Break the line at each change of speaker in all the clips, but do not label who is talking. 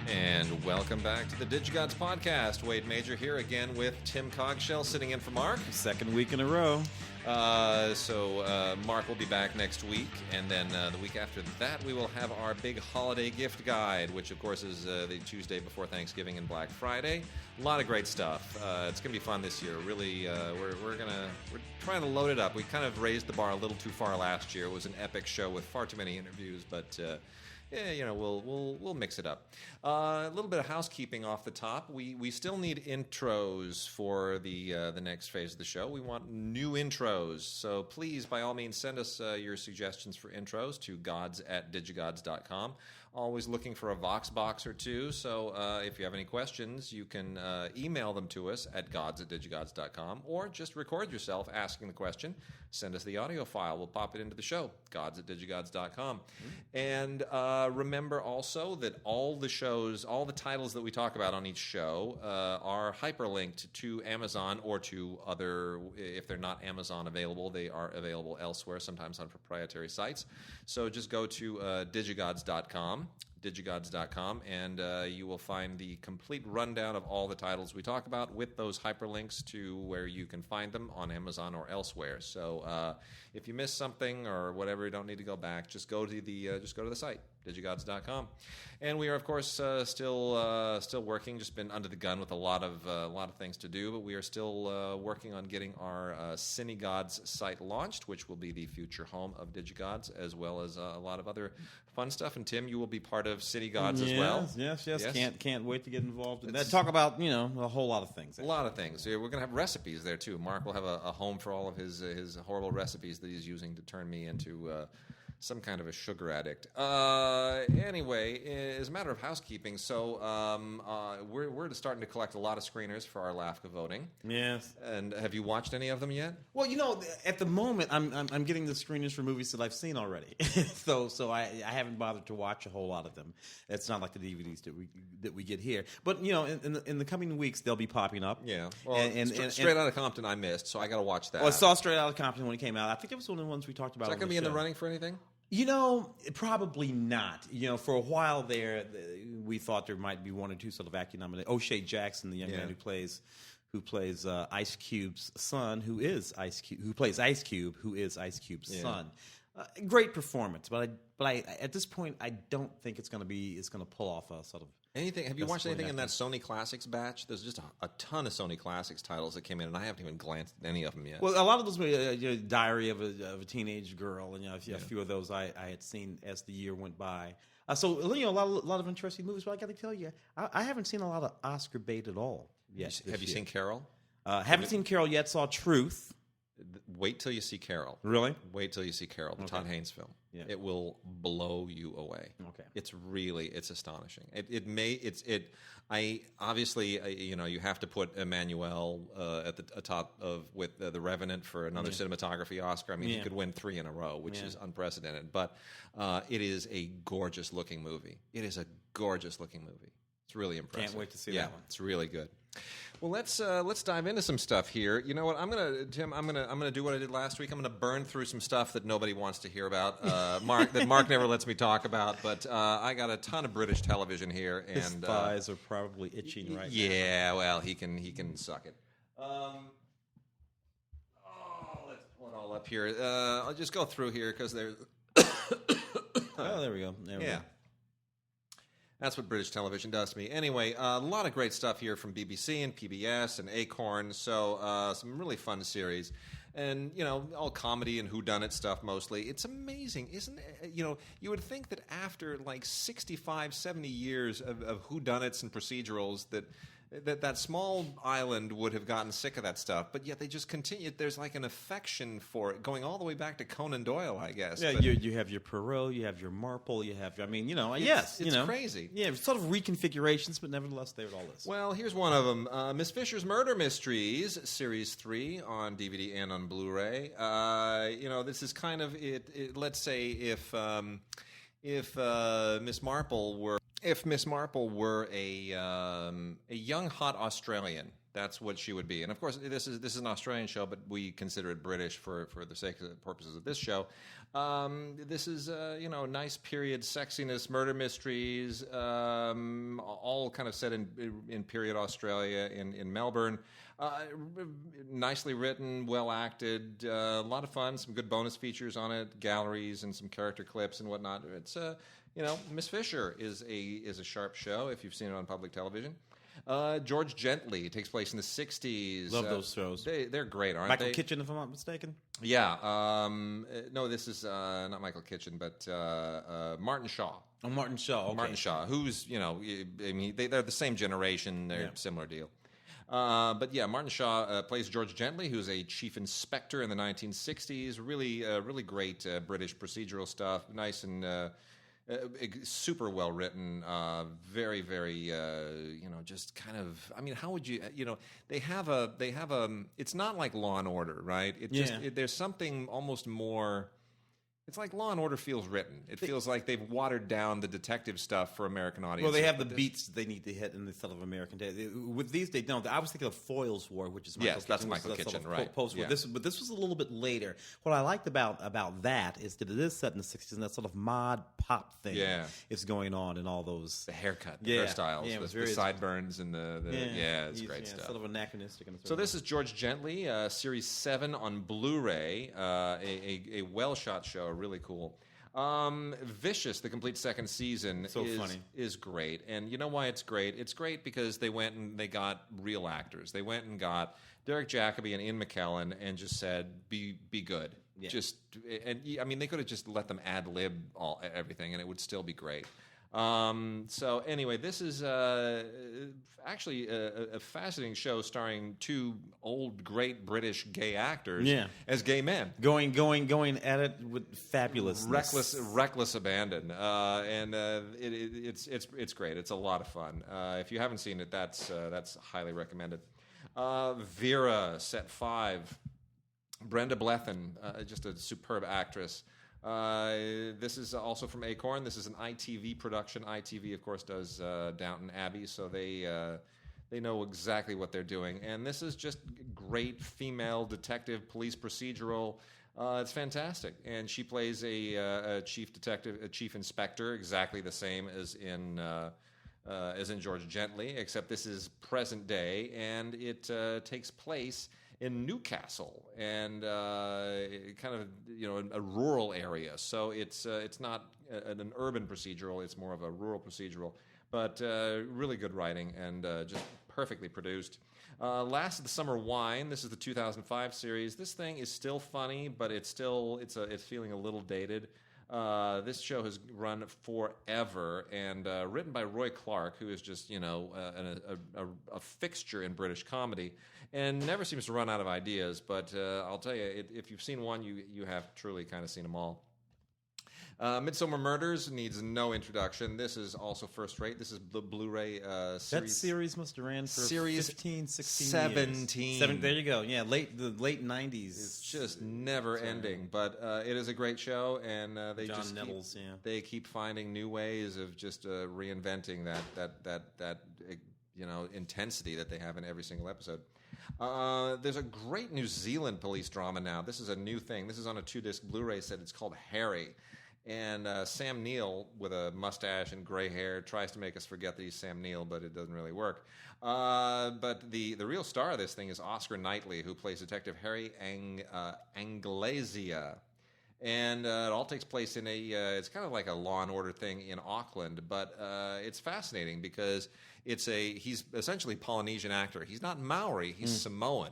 And welcome back to the DigiGods podcast. Wade Major here again with Tim Cogshell sitting in for Mark.
Second week in a row.
So Mark will be back next week, and then the week after that we will have our big holiday gift guide, which of course is the Tuesday before Thanksgiving and Black Friday. A lot of great stuff. It's going to be fun this year. Really, we're trying to load it up. We kind of raised the bar a little too far last year. It was an epic show with far too many interviews, but yeah, you know, we'll mix it up. A little bit of housekeeping off the top. We still need intros for the next phase of the show. We want new intros, so please, by all means, send us your suggestions for intros to gods@digigods.com. Always looking for a Vox box or two, so if you have any questions, you can email them to us at gods@digigods.com, or just record yourself asking the question. Send us the audio file. We'll pop it into the show, gods@digigods.com. And remember also that all the shows, all the titles that we talk about on each show are hyperlinked to Amazon or to other, if they're not Amazon available, they are available elsewhere, sometimes on proprietary sites. So just go to DigiGods.com, and you will find the complete rundown of all the titles we talk about with those hyperlinks to where you can find them on Amazon or elsewhere. So if you miss something or whatever, you don't need to go back. Just go to the site, DigiGods.com. And we are, of course, still working. Just been under the gun with a lot of things to do, but we are still working on getting our CineGods site launched, which will be the future home of DigiGods, as well as a lot of other fun stuff. And Tim, you will be part of CineGods as well.
Yes. Can't wait to get involved in that. Talk about a whole lot of things.
A lot of things. We're going to have recipes there too. Mark will have a home for all of his horrible recipes that he's using to turn me into some kind of a sugar addict. Anyway, as a matter of housekeeping, so we're starting to collect a lot of screeners for our LAFCA voting.
Yes.
And have you watched any of them yet?
Well, at the moment, I'm getting the screeners for movies that I've seen already. so I haven't bothered to watch a whole lot of them. It's not like the DVDs that we get here. But in the coming weeks, they'll be popping up.
Yeah. Well, and Straight Outta Compton I missed, so I got to watch that.
Well, I saw Straight Outta Compton when it came out. I think it was one of the ones we talked about.
Is that going to be in the running for anything?
Probably not. For a while there, we thought there might be one or two sort of acting nominated. O'Shea Jackson, the young man who plays Ice Cube's son, who plays Ice Cube, who is Ice Cube's son. Great performance, but I at this point I don't think it's going to pull off a sort of
anything. Have you watched anything in that Sony Classics batch? There's just a ton of Sony Classics titles that came in, and I haven't even glanced at any of them yet.
Well, a lot of those were Diary of a Teenage Girl, and a few of those I had seen as the year went by. So a lot of interesting movies. But I got to tell you, I haven't seen a lot of Oscar bait at all yet.
Have you seen Carol?
Haven't seen Carol yet. Saw Truth.
Wait till you see Carol.
Really?
Wait till you see Carol, the Todd Haynes film. Yeah. It will blow you away.
Okay.
It's astonishing. You have to put Emmanuel at the top of with The Revenant for another cinematography Oscar. I mean, he could win 3 in a row, which is unprecedented. But it is a gorgeous looking movie. It is a gorgeous looking movie. It's really impressive.
Can't wait to see that one.
It's really good. Well, let's dive into some stuff here. You know what? I'm gonna do what I did last week. I'm gonna burn through some stuff that nobody wants to hear about. Mark never lets me talk about. But I got a ton of British television here, and
his thighs are probably itching right now.
Yeah, well, he can suck it. Let's pull it all up here. I'll just go through here because there's.
Oh, there we go. There we go.
That's what British television does to me. Anyway, a lot of great stuff here from BBC and PBS and Acorn. So some really fun series. And, all comedy and whodunit stuff mostly. It's amazing, isn't it? You would think that after like 65, 70 years of whodunits and procedurals that small island would have gotten sick of that stuff, but yet they just continue. There's like an affection for it, going all the way back to Conan Doyle, I guess.
Yeah, you have your Perot, you have your Marple, you have. It's
crazy.
Yeah, sort of reconfigurations, but nevertheless, there it all is.
Well, here's one of them: Miss Fisher's Murder Mysteries, Series 3 on DVD and on Blu-ray. This is kind of it. Let's say if Miss Marple were a young hot Australian, That's what she would be. And of course, this is an Australian show, but we consider it British for the sake of the purposes of this show. This is nice period sexiness, murder mysteries, all kind of set in period Australia in Melbourne. Nicely written, well acted, a lot of fun. Some good bonus features on it, galleries and some character clips and whatnot. It's Miss Fisher is a sharp show if you've seen it on public television. George Gently takes place in the 60s.
Love those shows.
They're great, aren't
Michael
they?
Kitchen, if I'm not mistaken.
Yeah. No, this is not Michael Kitchen, but Martin Shaw.
Oh, Martin Shaw. Okay.
Martin Shaw, who's, they're the same generation. They're similar deal. But yeah, Martin Shaw plays George Gently, who's a chief inspector in the 1960s. Really great British procedural stuff. Nice and super well written. Very, very, just kind of. I mean, how would you? They have a. It's not like Law and Order, right? There's something almost more. It's like Law and Order feels written. It feels like they've watered down the detective stuff for American audiences.
Well, they have the beats they need to hit in the sort of American day. With these, they don't. I was thinking of Foyle's War, which is Michael Kitchen.
That's Michael Kitchen,
sort of
right?
Post-war.
Yeah.
But this was a little bit later. What I liked about that is that it is set in the 60s, and that sort of mod pop thing is going on in all those.
The haircut, the hairstyles, the sideburns, and it's great stuff.
Sort of anachronistic.
So this is George Gently, Series 7 on Blu-ray, a well-shot show, really cool. Vicious, the complete second season, is great. And you know why it's great? It's great because they went and they got real actors. They went and got Derek Jacobi and Ian McKellen and just said, be good. Yeah. They could have just let them ad-lib everything and it would still be great. So anyway, this is actually a fascinating show starring two old, great British gay actors as gay men.
Going at it with fabulous,
reckless abandon, and it's great. It's a lot of fun. If you haven't seen it, that's highly recommended. Vera, set 5. Brenda Blethyn, just a superb actress. This is also from Acorn. This is an ITV production. ITV, of course, does Downton Abbey, so they know exactly what they're doing. And this is just great female detective police procedural. It's fantastic, and she plays a chief detective, a chief inspector, exactly the same as in George Gently, except this is present day, and it takes place in Newcastle, and kind of a rural area. So it's not an urban procedural; it's more of a rural procedural. But really good writing and just perfectly produced. Last of the Summer Wine. This is the 2005 series. This thing is still funny, but it's feeling a little dated. This show has run forever and written by Roy Clark, who is just a fixture in British comedy and never seems to run out of ideas. But I'll tell you, if you've seen one, you have truly kind of seen them all. Midsomer Murders needs no introduction. This is also first rate. This is the Blu-ray series.
That series must have ran for 15, 16
17
years. There you go. Yeah, the late 90s.
It's just never ending. But it is a great show, and they keep finding new ways of just reinventing that intensity that they have in every single episode. There's a great New Zealand police drama now. This is a new thing. This is on a 2-disc Blu-ray set. It's called Harry. And Sam Neill, with a mustache and gray hair, tries to make us forget that he's Sam Neill, but it doesn't really work. But the real star of this thing is Oscar Knightley, who plays Detective Harry Anglesia. And it all takes place in it's kind of like a Law and Order thing in Auckland, but it's fascinating because he's essentially a Polynesian actor. He's not Maori, he's Samoan,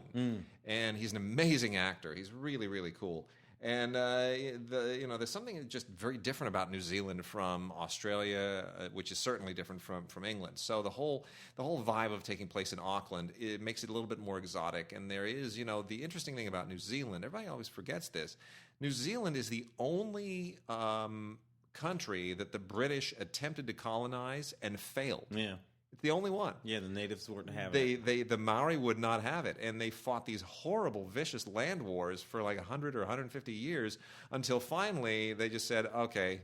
and he's an amazing actor. He's really, really cool. And there's something just very different about New Zealand from Australia, which is certainly different from England. So the whole vibe of taking place in Auckland, it makes it a little bit more exotic. And there is, the interesting thing about New Zealand, everybody always forgets this. New Zealand is the only country that the British attempted to colonize and failed.
Yeah.
It's the only one.
Yeah, the natives weren't having it.
The Maori would not have it, and they fought these horrible, vicious land wars for like 100 or 150 years until finally they just said, okay,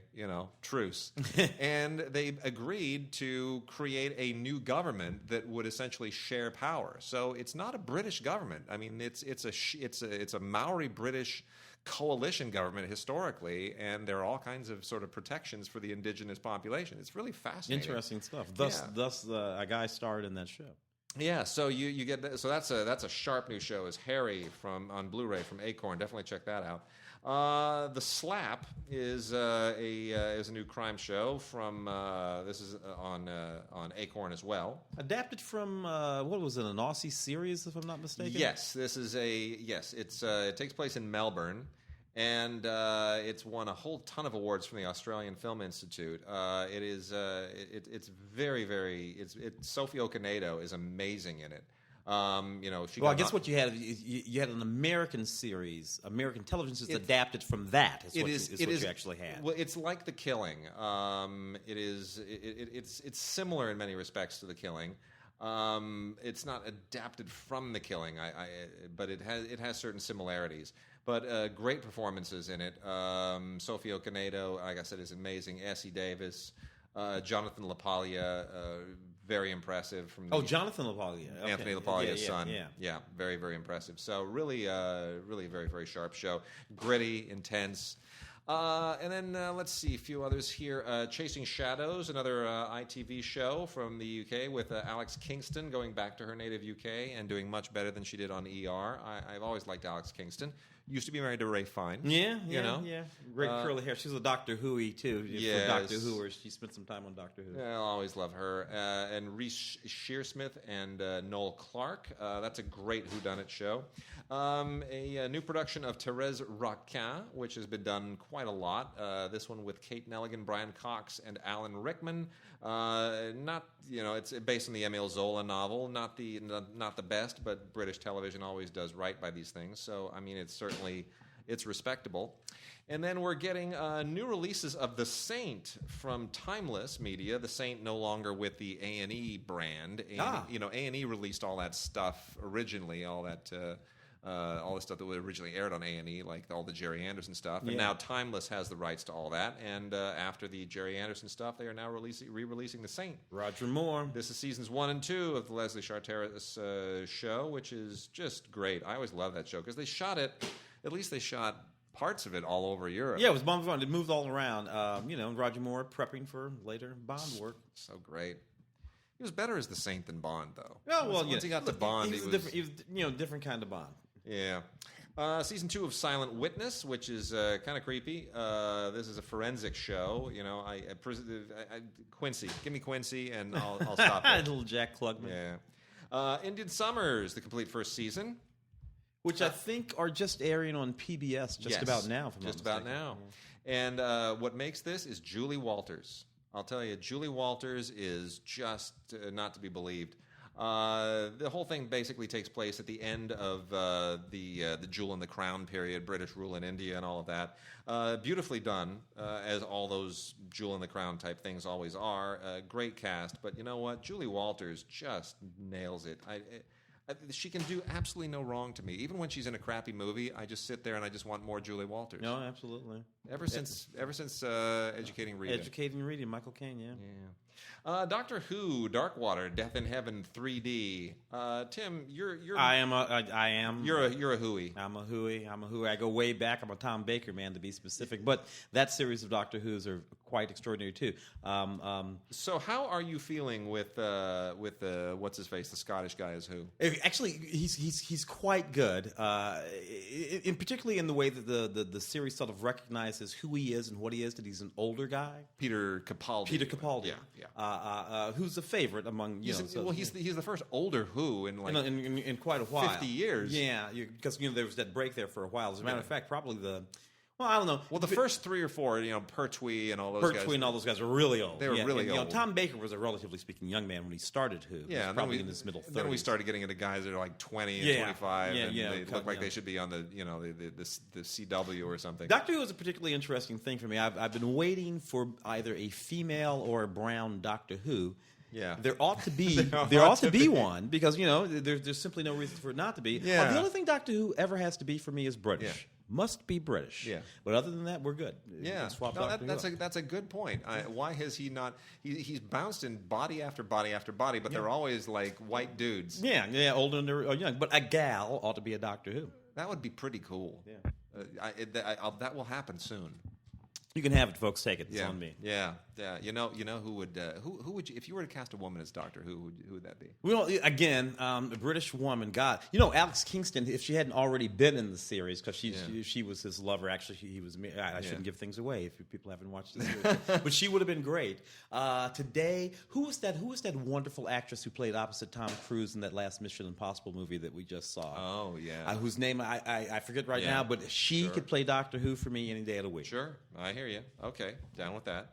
truce. And they agreed to create a new government that would essentially share power. So it's not a British government. I mean, it's a Maori British coalition government historically, and there are all kinds of sort of protections for the indigenous population. It's really fascinating.
Interesting stuff. Thus, a guy starred in that show.
Yeah, so you get that. So that's a sharp new show. Is Harry on Blu-ray from Acorn. Definitely check that out. The Slap is a new crime show from this is on Acorn as well.
Adapted from what was it, an Aussie series, if I'm not mistaken?
Yes, it takes place in Melbourne. And it's won a whole ton of awards from the Australian Film Institute. It's very, very. Sophie Okonedo is amazing in it.
I guess what you had an American series, American television series adapted from that. Is what you actually had.
Well, it's like The Killing. It's similar in many respects to The Killing. It's not adapted from The Killing, but it has certain similarities. But great performances in it. Sophie Okonedo, like I said, is amazing. Essie Davis, Jonathan LaPaglia, very impressive.
Jonathan LaPaglia, okay.
Anthony LaPaglia's son.
Yeah,
very, very impressive. So really, really very, very sharp show. Gritty, intense. And then let's see a few others here. Chasing Shadows, another ITV show from the UK with Alex Kingston going back to her native UK and doing much better than she did on ER. I've always liked Alex Kingston. Used to be married to Ray Fine.
Yeah. Great curly hair. She's a Doctor Who-y, too.
Yes.
For Doctor Who, or she spent some time on Doctor Who.
Yeah, I'll always love her. And Reese Shearsmith and Noel Clarke. That's a great whodunit show. A new production of Thérèse Raquin, which has been done quite a lot. This one with Kate Nelligan, Brian Cox, and Alan Rickman. It's based on the Emile Zola novel. Not the best, but British television always does right by these things. So I mean, it's respectable. And then we're getting new releases of The Saint from Timeless Media. The Saint no longer with the A&E brand. A&E released all that stuff originally, all the stuff that was originally aired on A&E, like all the Jerry Anderson stuff. And now Timeless has the rights to all that. And after the Jerry Anderson stuff, they are now re-releasing The Saint.
Roger Moore.
This is seasons 1 and 2 of the Leslie Charteris show, which is just great. I always love that show because they shot parts of it all over Europe.
Yeah, it was Bond fun. It moved all around. Roger Moore prepping for later Bond work.
So great. He was better as the Saint than Bond, though.
Once
he got to Bond,
he was different kind of Bond.
Yeah. Season 2 of Silent Witness, which is kind of creepy. This is a forensic show. Quincy. Give me Quincy, and I'll stop it.
Little Jack Klugman.
Yeah. Indian Summers, the complete first season.
Which I think are just airing on PBS about now.
Just about now. And what makes this is Julie Walters. I'll tell you, Julie Walters is just not to be believed. The whole thing basically takes place at the end of the Jewel and the Crown period, British rule in India and all of that. Beautifully done, as all those Jewel and the Crown type things always are. Great cast, but you know what? Julie Walters just nails it. She can do absolutely no wrong to me. Even when she's in a crappy movie, I just sit there and I just want more Julie Walters.
No, absolutely.
Ever since Educating Rita.
Educating Rita, Michael Caine,
yeah. Doctor Who, Darkwater, Death in Heaven, 3D. Tim, you're.
I am.
You're a Whoey.
I'm a Whoey. I go way back. I'm a Tom Baker man, to be specific. But that series of Doctor Who's are quite extraordinary too.
So how are you feeling with what's his face, the Scottish guy as Who?
Actually, he's quite good. Particularly in the way that the series sort of recognizes who he is and what he is. That he's an older guy.
Peter Capaldi.
Yeah. Who's a favorite among
he's the first older Who in
quite a while,
50 years.
Yeah, because there was that break there for a while. As a matter of fact, probably I don't know.
Well, the first 3 or 4, Pertwee and all those guys.
Pertwee and all those guys were really old.
They were really old.
Tom Baker was a relatively speaking young man when he started Who.
Yeah,
and probably in his middle 30s.
Then we started getting into guys that are like 20 and 25, and they look like they should be on the CW or something.
Doctor Who is a particularly interesting thing for me. I've been waiting for either a female or a brown Doctor Who.
Yeah.
There ought to be there ought to be one because there's simply no reason for it not to be.
Yeah.
The only thing Doctor Who ever has to be for me is British.
Yeah.
Must be British.
Yeah.
But other than that, we're good.
Yeah,
Swap
no,
Doctor Who up.
that's a good point. Why has he not? He's bounced in body after body after body, but they're always like white dudes.
Yeah, older or young. But a gal ought to be a Doctor Who.
That would be pretty cool.
Yeah.
That will happen soon.
You can have it, folks. Take it. It's on me.
Yeah. You know who would you, if you were to cast a woman as Doctor Who would that be?
Well, again, a British woman. God, Alex Kingston. If she hadn't already been in the series, because she was his lover. Actually, he was. I shouldn't give things away if people haven't watched the series. But she would have been great. Today, who was that wonderful actress who played opposite Tom Cruise in that last Mission Impossible movie that we just saw?
Oh yeah.
Whose name I forget right now, but she could play Doctor Who for me any day of the week.
Sure, I hear you. Okay, down with that.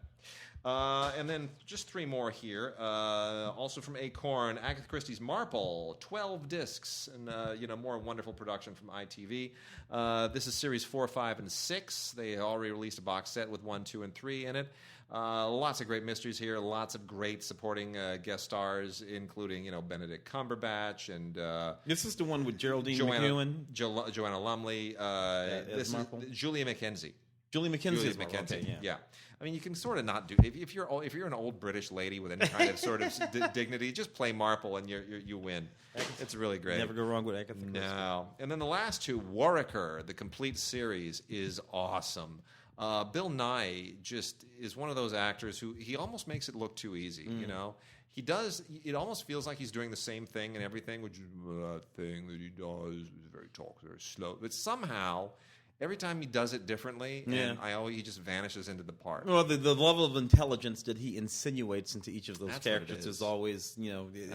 And then just 3 more here. Also from Acorn, Agatha Christie's Marple, 12 discs, and more wonderful production from ITV. This is series 4, 5, and 6. They already released a box set with 1, 2, and 3 in it. Lots of great mysteries here. Lots of great supporting guest stars, including Benedict Cumberbatch and
this is the one with Geraldine McEwen,
Joanna Lumley. This is Julia McKenzie.
Julie McKenzie.
Okay, yeah. I mean, you can sort of not do if you're an old British lady with any kind of sort of dignity, just play Marple and you win. It's really great.
Never go wrong with Agatha Christie.
No. And then the last 2, Warwicker, the complete series, is awesome. Bill Nye just is one of those actors who he almost makes it look too easy. He does. It almost feels like he's doing the same thing and everything, which is that thing that he does is very very slow, but somehow. Every time he does it differently, and he just vanishes into the part.
Well, the level of intelligence that he insinuates into each of those characters is always,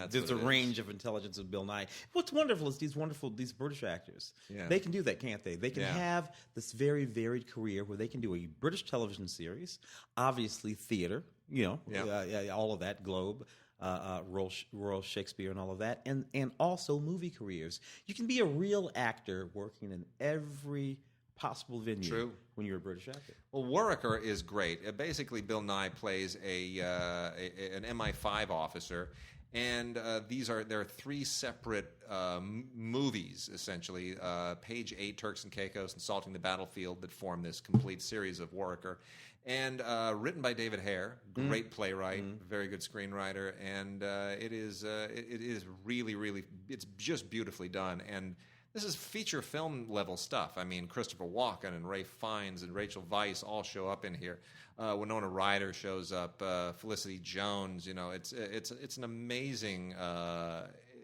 there's a range of intelligence of Bill Nye. What's wonderful is these British actors. Yeah. They can do that, can't they? They can have this very varied career where they can do a British television series, obviously theater, all of that, Globe. Royal Shakespeare and all of that, and also movie careers. You can be a real actor working in every possible venue when you're a British actor.
Well, Warwicker is great. Basically, Bill Nye plays an MI5 officer, and there are 3 separate movies, essentially, Page 8, Turks and Caicos, and Salting the Battlefield, that form this complete series of Warwicker. And written by David Hare, great playwright, very good screenwriter, and it is really, really, it's just beautifully done. And this is feature film level stuff. I mean, Christopher Walken and Ralph Fiennes and Rachel Weisz all show up in here. Winona Ryder shows up. Felicity Jones. It's an amazing.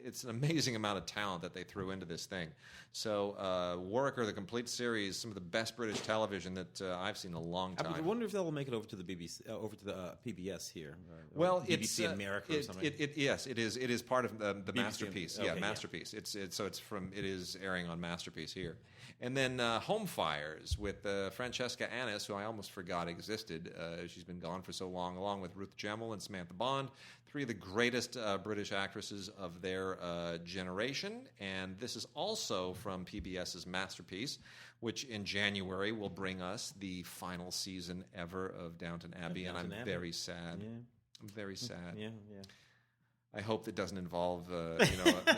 It's an amazing amount of talent that they threw into this thing. So, Warwicker, the complete series, some of the best British television that I've seen in a long time.
I wonder if they'll make it over to the BBC, over to the PBS here.
Well,
BBC America or something.
Yes, it is. It is part of the
BBC,
Masterpiece. Masterpiece. It is airing on Masterpiece here. And then Home Fires with Francesca Annis, who I almost forgot existed. She's been gone for so long, along with Ruth Gemmell and Samantha Bond, 3 of the greatest British actresses of their generation. And this is also from PBS's Masterpiece, which in January will bring us the final season ever of Downton Abbey. And I'm very sad. Yeah. I'm very sad.
Yeah.
I hope that doesn't involve,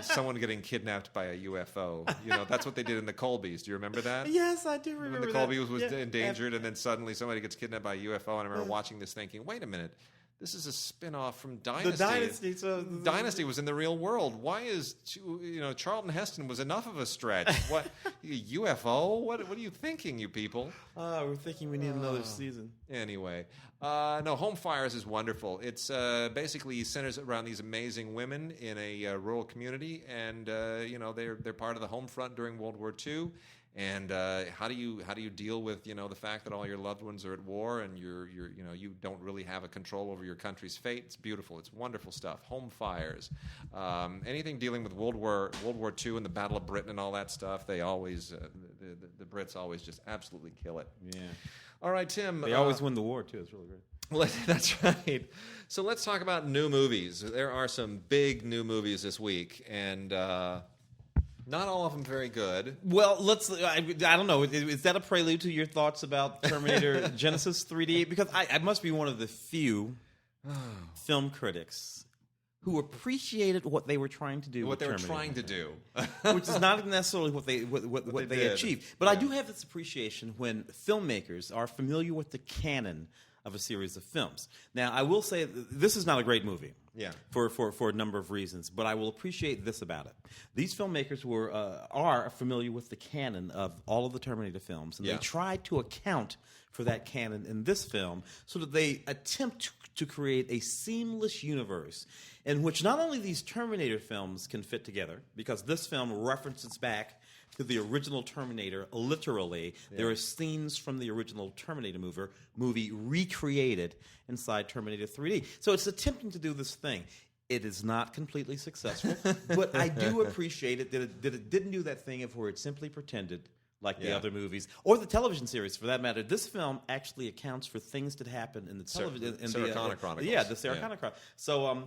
someone getting kidnapped by a UFO. That's what they did in the Colbys. Do you remember that?
Yes, I do remember
when the Colbys was endangered, and then suddenly somebody gets kidnapped by a UFO. And I remember watching this thinking, wait a minute. This is a spin-off from Dynasty.
The Dynasty.
Dynasty was in the real world. Why is Charlton Heston was enough of a stretch? What UFO? What are you thinking, you people?
We're thinking we need another season.
Anyway, no. Home Fires is wonderful. It's basically centers around these amazing women in a rural community, and they're part of the home front during World War II. And how do you deal with the fact that all your loved ones are at war and you don't really have a control over your country's fate? It's beautiful. It's wonderful stuff. Home Fires, anything dealing with World War II and the Battle of Britain and all that stuff. They always the Brits always just absolutely kill it.
Yeah.
All right, Tim.
They always win the war too. It's really great.
That's right. So let's talk about new movies. There are some big new movies this week, and. Not all of them very good.
Well, I don't know. Is that a prelude to your thoughts about Terminator Genesis 3D? Because I must be one of the few film critics who appreciated what they were trying to do.
What they were trying to do.
Which is not necessarily what they achieved. But I do have this appreciation when filmmakers are familiar with the canon of a series of films. Now, I will say this is not a great movie.
Yeah.
For a number of reasons, but I will appreciate this about it. These filmmakers are familiar with the canon of all of the Terminator films, and they try to account for that canon in this film so that they attempt to create a seamless universe in which not only these Terminator films can fit together, because this film references back to the original Terminator, literally. Yeah. There are scenes from the original Terminator movie recreated inside Terminator 3D. So it's attempting to do this thing. It is not completely successful, but I do appreciate it that it didn't do that thing of where it simply pretended like the other movies, or the television series, for that matter. This film actually accounts for things that happen in the television.
Sarah Connor Chronicles.
Yeah, the Sarah Connor Chronicles. So, I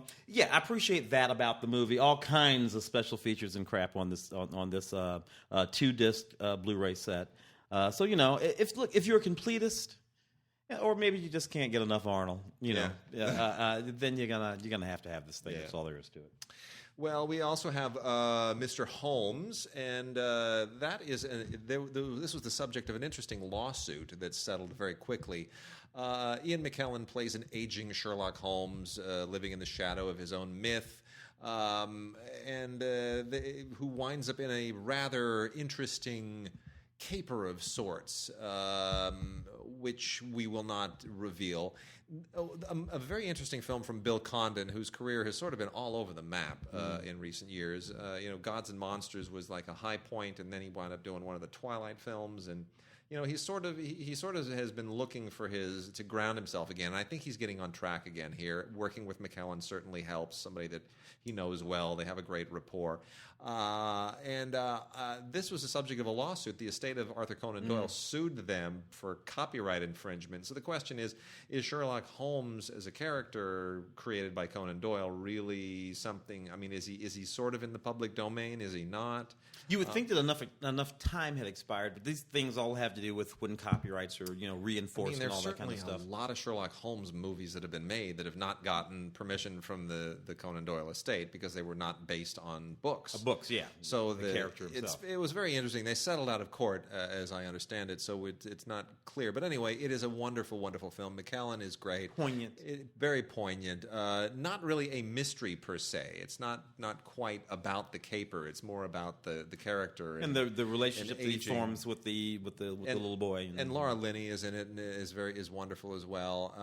appreciate that about the movie. All kinds of special features and crap on this 2-disc Blu-ray set. So, if you're a completist, or maybe you just can't get enough Arnold, then you're gonna have to have this thing. That's all there is to it.
Well, we also have Mr. Holmes, and that is this was the subject of an interesting lawsuit that settled very quickly. Ian McKellen plays an aging Sherlock Holmes living in the shadow of his own myth, who winds up in a rather interesting caper of sorts, which we will not reveal. A very interesting film from Bill Condon, whose career has sort of been all over the map in recent years. Gods and Monsters was like a high point, and then he wound up doing one of the Twilight films, and he sort of has been looking for to ground himself again. And I think he's getting on track again here. Working with McKellen certainly helps. Somebody that he knows well. They have a great rapport. This was the subject of a lawsuit. The estate of Arthur Conan Doyle sued them for copyright infringement. So the question is Sherlock Holmes as a character created by Conan Doyle really something? I mean, is he sort of in the public domain? Is he not?
You would think that enough time had expired, but these things all have to do with when copyrights are reinforced and all that kind of stuff.
There's certainly a lot of Sherlock Holmes movies that have been made that have not gotten permission from the Conan Doyle estate because they were not based on books.
Books, yeah.
So
the character himself.
It was very interesting. They settled out of court, as I understand it, so it's not clear. But anyway, it is a wonderful, wonderful film. McKellen is great.
Poignant.
Very poignant. Not really a mystery per se. It's not quite about the caper. It's more about the character
and the relationship that he forms with the little boy.
And Laura Linney is in it and is wonderful as well.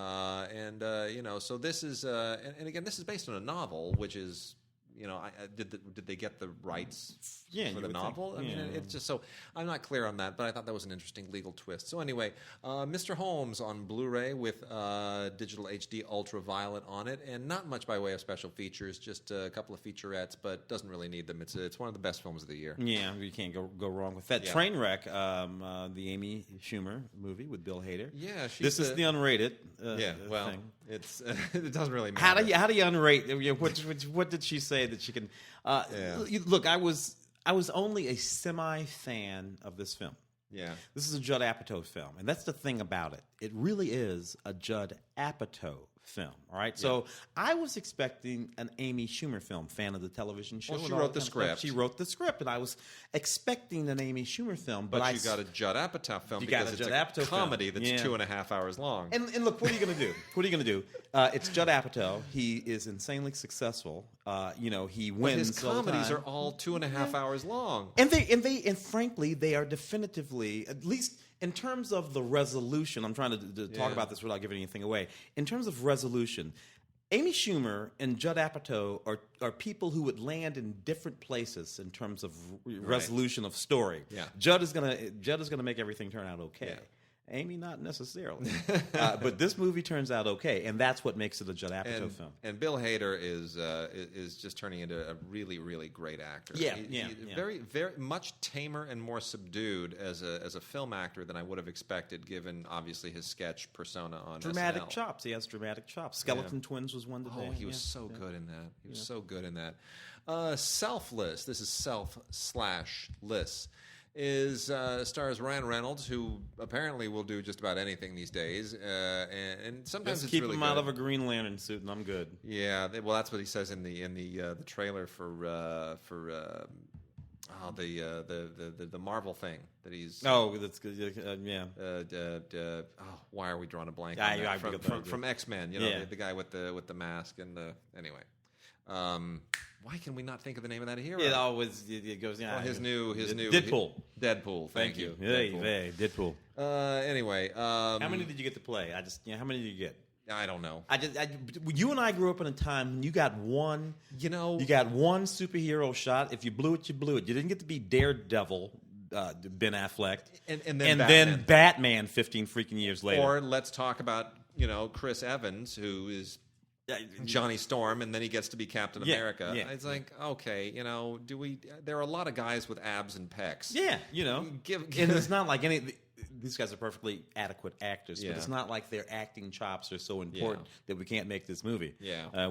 So this is and again, this is based on a novel, which is. Did they get the rights for the novel? I mean, it's just so I'm not clear on that, but I thought that was an interesting legal twist. So anyway, Mr. Holmes on Blu-ray with digital HD ultraviolet on it, and not much by way of special features, just a couple of featurettes, but doesn't really need them. It's one of the best films of the year. Yeah,
you can't go wrong with that. Yeah. Trainwreck, the Amy Schumer movie with Bill Hader.
Yeah,
this is the unrated. Thing.
It's it doesn't really matter.
How do you unrate? What did she say that she can? Look, I was only a semi-fan of this film.
Yeah,
this is a Judd Apatow film, and that's the thing about it. It really is a Judd Apatow film. All right, so I was expecting an Amy Schumer film, fan of the television show.
Well, she wrote the script.
She wrote the script, and I was expecting an Amy Schumer film.
But you got a Judd Apatow film because it's a comedy that's 2.5 hours long.
And look, what are you going to do? It's Judd Apatow. He is insanely successful. He wins.
But his comedies are all 2.5 hours long.
And frankly, they are definitively, at least in terms of the resolution. I'm trying to talk about this without giving anything away. In terms of resolution, Amy Schumer and Judd Apatow are people who would land in different places in terms of resolution of story.
Yeah.
Judd is gonna make everything turn out okay. Yeah. Amy, not necessarily. But this movie turns out okay, and that's what makes it a Judd Apatow film.
And Bill Hader is just turning into a really, really great actor. He's very, very much tamer and more subdued as a film actor than I would have expected, given obviously his sketch persona on
dramatic
SNL.
chops. He has dramatic chops. Skeleton Twins was one today.
Oh, he was so good in that. He was so good in that. Selfless. This is self/less. stars Ryan Reynolds, who apparently will do just about anything these days, and sometimes
Just
it's
keep
really
him
good.
out of a Green Lantern suit, and I'm good.
Yeah, well, that's what he says in the trailer for the Marvel thing that he's.
Oh, that's good. Yeah.
Why are we drawing a blank?
Ah,
on
yeah,
that?
I forget
From X-Men, you know,
Yeah.
the guy with the mask and the anyway. Why can we not think of the name of that hero?
It always it goes. Yeah,
Well, his new
Deadpool.
Deadpool. Thank you.
Hey, Deadpool.
Anyway,
How many did you get to play? How many did you get?
I don't know.
You and I grew up in a time when you got one.
You know,
You got one superhero shot. If you blew it, you blew it. You didn't get to be Daredevil, Ben Affleck,
and
then Batman 15 freaking years later.
Or let's talk about Chris Evans, who is Johnny Storm, and then he gets to be Captain America.
Yeah,
it's like, okay, do we? There are a lot of guys with abs and pecs.
Yeah,
Give
and it's not like these guys are perfectly adequate actors,
Yeah.
but it's not like their acting chops are so important that we can't make this movie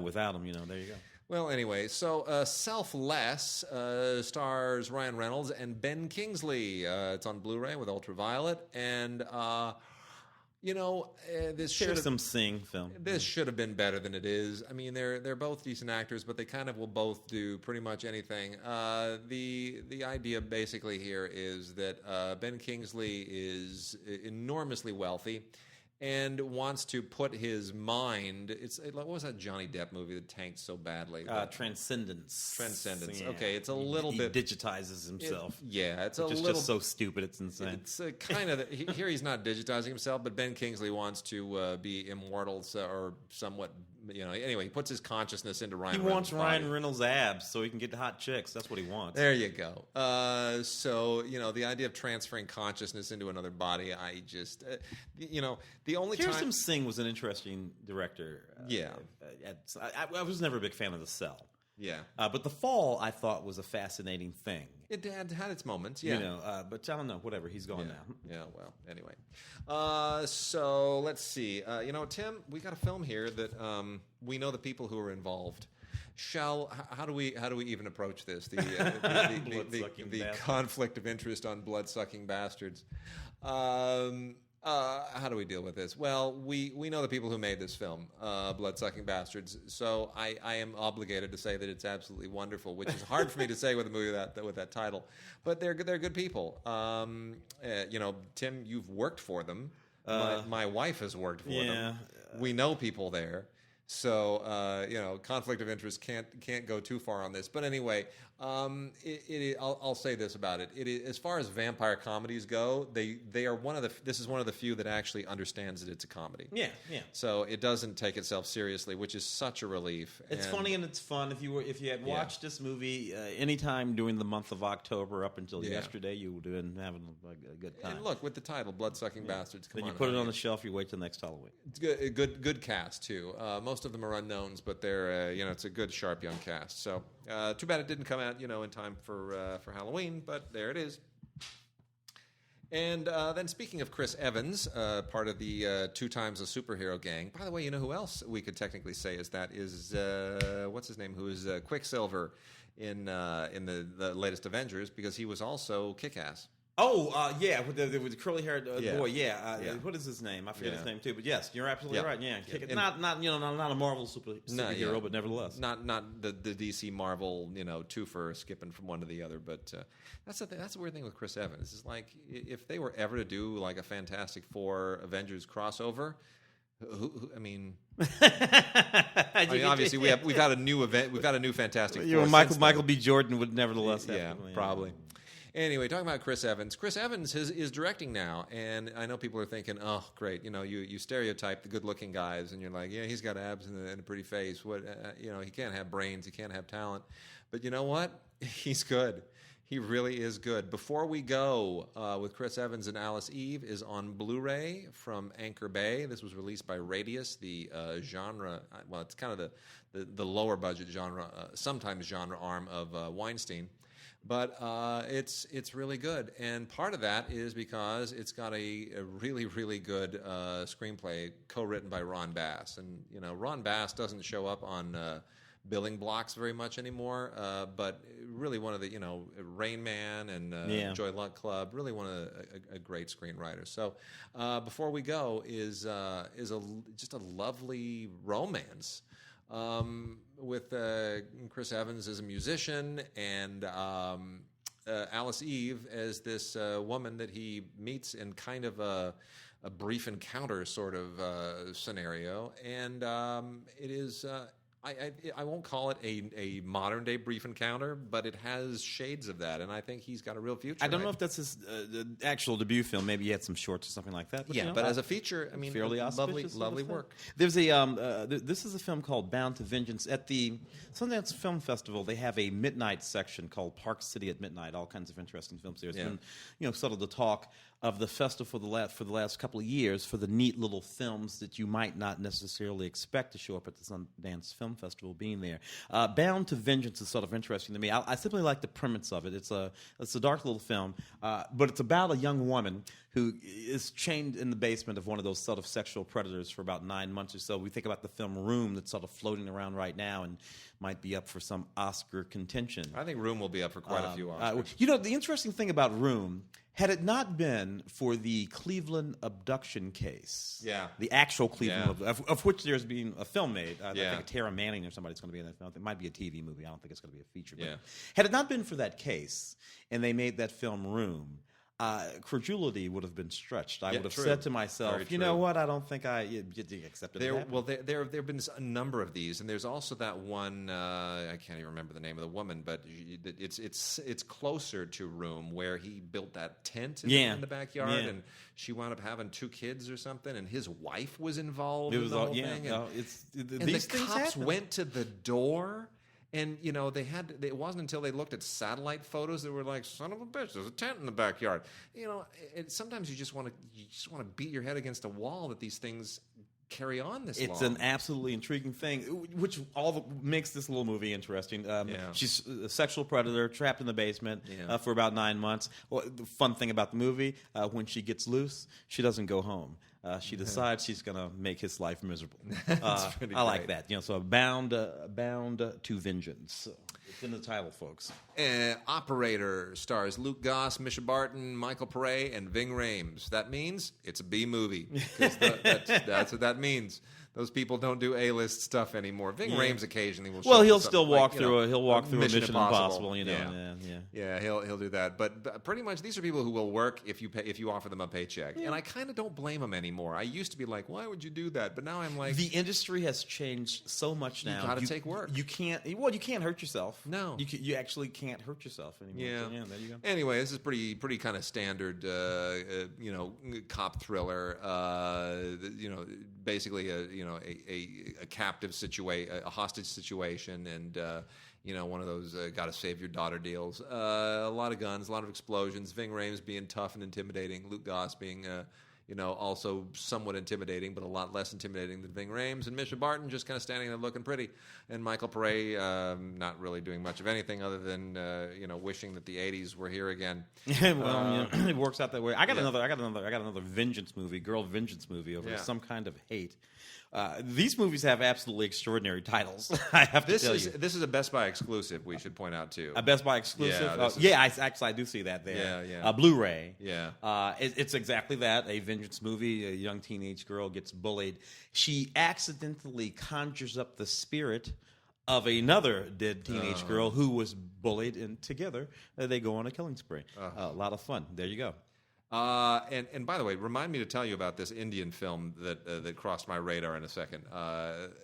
without them. There you go.
Well, anyway, so Selfless stars Ryan Reynolds and Ben Kingsley. It's on Blu-ray with Ultraviolet, and this should
Here's some Sing film.
This should have been better than it is. I mean, they're both decent actors, but they kind of will both do pretty much anything. The idea basically here is that Ben Kingsley is enormously wealthy and wants to put his mind. What was that Johnny Depp movie that tanked so badly?
Transcendence.
Transcendence.
Yeah.
Okay, it's a little bit.
He digitizes himself.
It's a
Which is
little.
just so stupid. It's insane.
It's kind of here. He's not digitizing himself, but Ben Kingsley wants to be immortal, or somewhat. Anyway, he puts his consciousness into Ryan.
He
Reynolds'
wants
body.
Ryan Reynolds' abs so he can get hot chicks. That's what he wants.
There you go. So the idea of transferring consciousness into another body, I just, the only time.
Kirsten Singh was an interesting director. I was never a big fan of The Cell.
Yeah.
But The Fall, I thought, was a fascinating thing.
It had its moments, yeah.
But I don't know. Whatever. He's gone now.
Yeah. Well, anyway. So let's see. Tim, we got a film here that we know the people who are involved. How do we even approach this? The conflict of interest on blood-sucking bastards. How do we deal with this? Well, we know the people who made this film, Blood-Sucking Bastards, so I am obligated to say that it's absolutely wonderful, which is hard for me to say with a movie with that title. But they're good people. Tim, you've worked for them. My wife has worked for them. We know people there. So conflict of interest can't go too far on this. But anyway, I'll say this about it. As far as vampire comedies go, they are this is one of the few that actually understands that it's a comedy.
Yeah.
So it doesn't take itself seriously, which is such a relief.
It's funny and it's fun. If you had watched this movie anytime during the month of October up until yesterday, you would have been having a good time.
And look, with the title "Blood-Sucking Bastards,"
then you put it on the shelf. You wait till next Halloween.
It's good cast too. Most of them are unknowns, but they're it's a good sharp young cast. So too bad it didn't come out in time for Halloween, but there it is. And then speaking of Chris Evans, part of the Two Times a Superhero gang. By the way, you know who else we could technically say is what's his name? Who is Quicksilver in the latest Avengers, because he was also Kick-Ass.
Oh, with the curly-haired boy. What is his name? I forget his name too. But yes, you're absolutely right. Yeah, not a Marvel superhero, but nevertheless,
not the DC Marvel twofer skipping from one to the other. But that's the weird thing with Chris Evans. Is like if they were ever to do like a Fantastic Four Avengers crossover. Obviously we've got a new event. We've got a new Fantastic Four.
Michael B. Jordan would nevertheless have
probably. Anyway, talking about Chris Evans. Chris Evans is directing now, and I know people are thinking, oh, great, you stereotype the good-looking guys, and you're like, yeah, he's got abs and a pretty face. What, he can't have brains, he can't have talent. But you know what? He's good. He really is good. Before We Go with Chris Evans and Alice Eve is on Blu-ray from Anchor Bay. This was released by Radius, the genre, well, it's kind of the lower budget genre, sometimes genre arm of Weinstein. But it's really good, and part of that is because it's got a really, really good screenplay co-written by Ron Bass. And Ron Bass doesn't show up on billing blocks very much anymore. But really one of the, Rain Man and Joy Luck Club, really one of a great screenwriter. So before we go is just a lovely romance. With Chris Evans as a musician and Alice Eve as this woman that he meets in kind of a brief encounter sort of scenario. And it is... I won't call it a modern day brief encounter, but it has shades of that, and I think he's got a real future.
I don't know if that's his actual debut film. Maybe he had some shorts or something like that. But,
but as a feature, I mean,
fairly
lovely work.
There's a this is a film called Bound to Vengeance. At the Sundance Film Festival, they have a midnight section called Park City at Midnight. All kinds of interesting films there. It's been sort of the talk of the festival for the last couple of years for the neat little films that you might not necessarily expect to show up at the Sundance Film Festival being there. Bound to Vengeance is sort of interesting to me. I simply like the premise of it. It's a dark little film, but it's about a young woman who is chained in the basement of one of those sort of sexual predators for about 9 months or so. We think about the film Room that's sort of floating around right now and might be up for some Oscar contention.
I think Room will be up for quite a few Oscars.
The interesting thing about Room, had it not been for the Cleveland abduction case, the actual Cleveland, of which there's been a film made, I think Tara Manning or somebody's going to be in that film. It might be a TV movie. I don't think it's going to be a feature. But had it not been for that case, and they made that film Room, credulity would have been stretched. I would have said to myself, you know what? I don't think I accepted that.
Well, there have been a number of these, and there's also that one. I can't even remember the name of the woman, but it's closer to Room, where he built that tent in the backyard, and she wound up having 2 kids or something, and his wife was involved in the whole thing. And the cops went to the door. And, it wasn't until they looked at satellite photos that were like, son of a bitch, there's a tent in the backyard. Sometimes you just want to beat your head against a wall that these things carry on this long.
It's an absolutely intriguing thing, which makes this little movie interesting. She's a sexual predator trapped in the basement for about 9 months. Well, the fun thing about the movie, when she gets loose, she doesn't go home. She decides she's going to make his life miserable. I like that. So bound to vengeance. It's in the title, folks.
Operator stars Luke Goss, Misha Barton, Michael Pare, and Ving Rhames. That means it's a B movie. That's what that means. Those people don't do A-list stuff anymore. Ving Rhames occasionally will.
Well, he'll still walk through. He'll walk through Mission Impossible.
He'll do that. But pretty much, these are people who will work if you offer them a paycheck. And I kind of don't blame them anymore. I used to be like, why would you do that? But now I'm like,
the industry has changed so much now.
You got to take work.
You can't. Well, you can't hurt yourself.
No,
you actually can't hurt yourself anymore.
Yeah.
So, there you go.
Anyway, this is pretty kind of standard, cop thriller. Basically a captive situation, a hostage situation, and one of those gotta save your daughter deals. A lot of guns, a lot of explosions. Ving Rhames being tough and intimidating. Luke Goss being also somewhat intimidating, but a lot less intimidating than Ving Rhames. And Misha Barton just kind of standing there looking pretty. And Michael Pare not really doing much of anything other than wishing that the '80s were here again.
Well, it works out that way. I got another vengeance movie, girl vengeance movie over some kind of hate. These movies have absolutely extraordinary titles. I have to tell you.
This is a Best Buy exclusive. We should point out too.
A Best Buy exclusive. I do see that there.
Yeah.
Blu-ray.
Yeah.
It's exactly that. A vengeance movie. A young teenage girl gets bullied. She accidentally conjures up the spirit of another dead teenage girl who was bullied, and together they go on a killing spree. A lot of fun. There you go.
And by the way, remind me to tell you about this Indian film that crossed my radar in a second.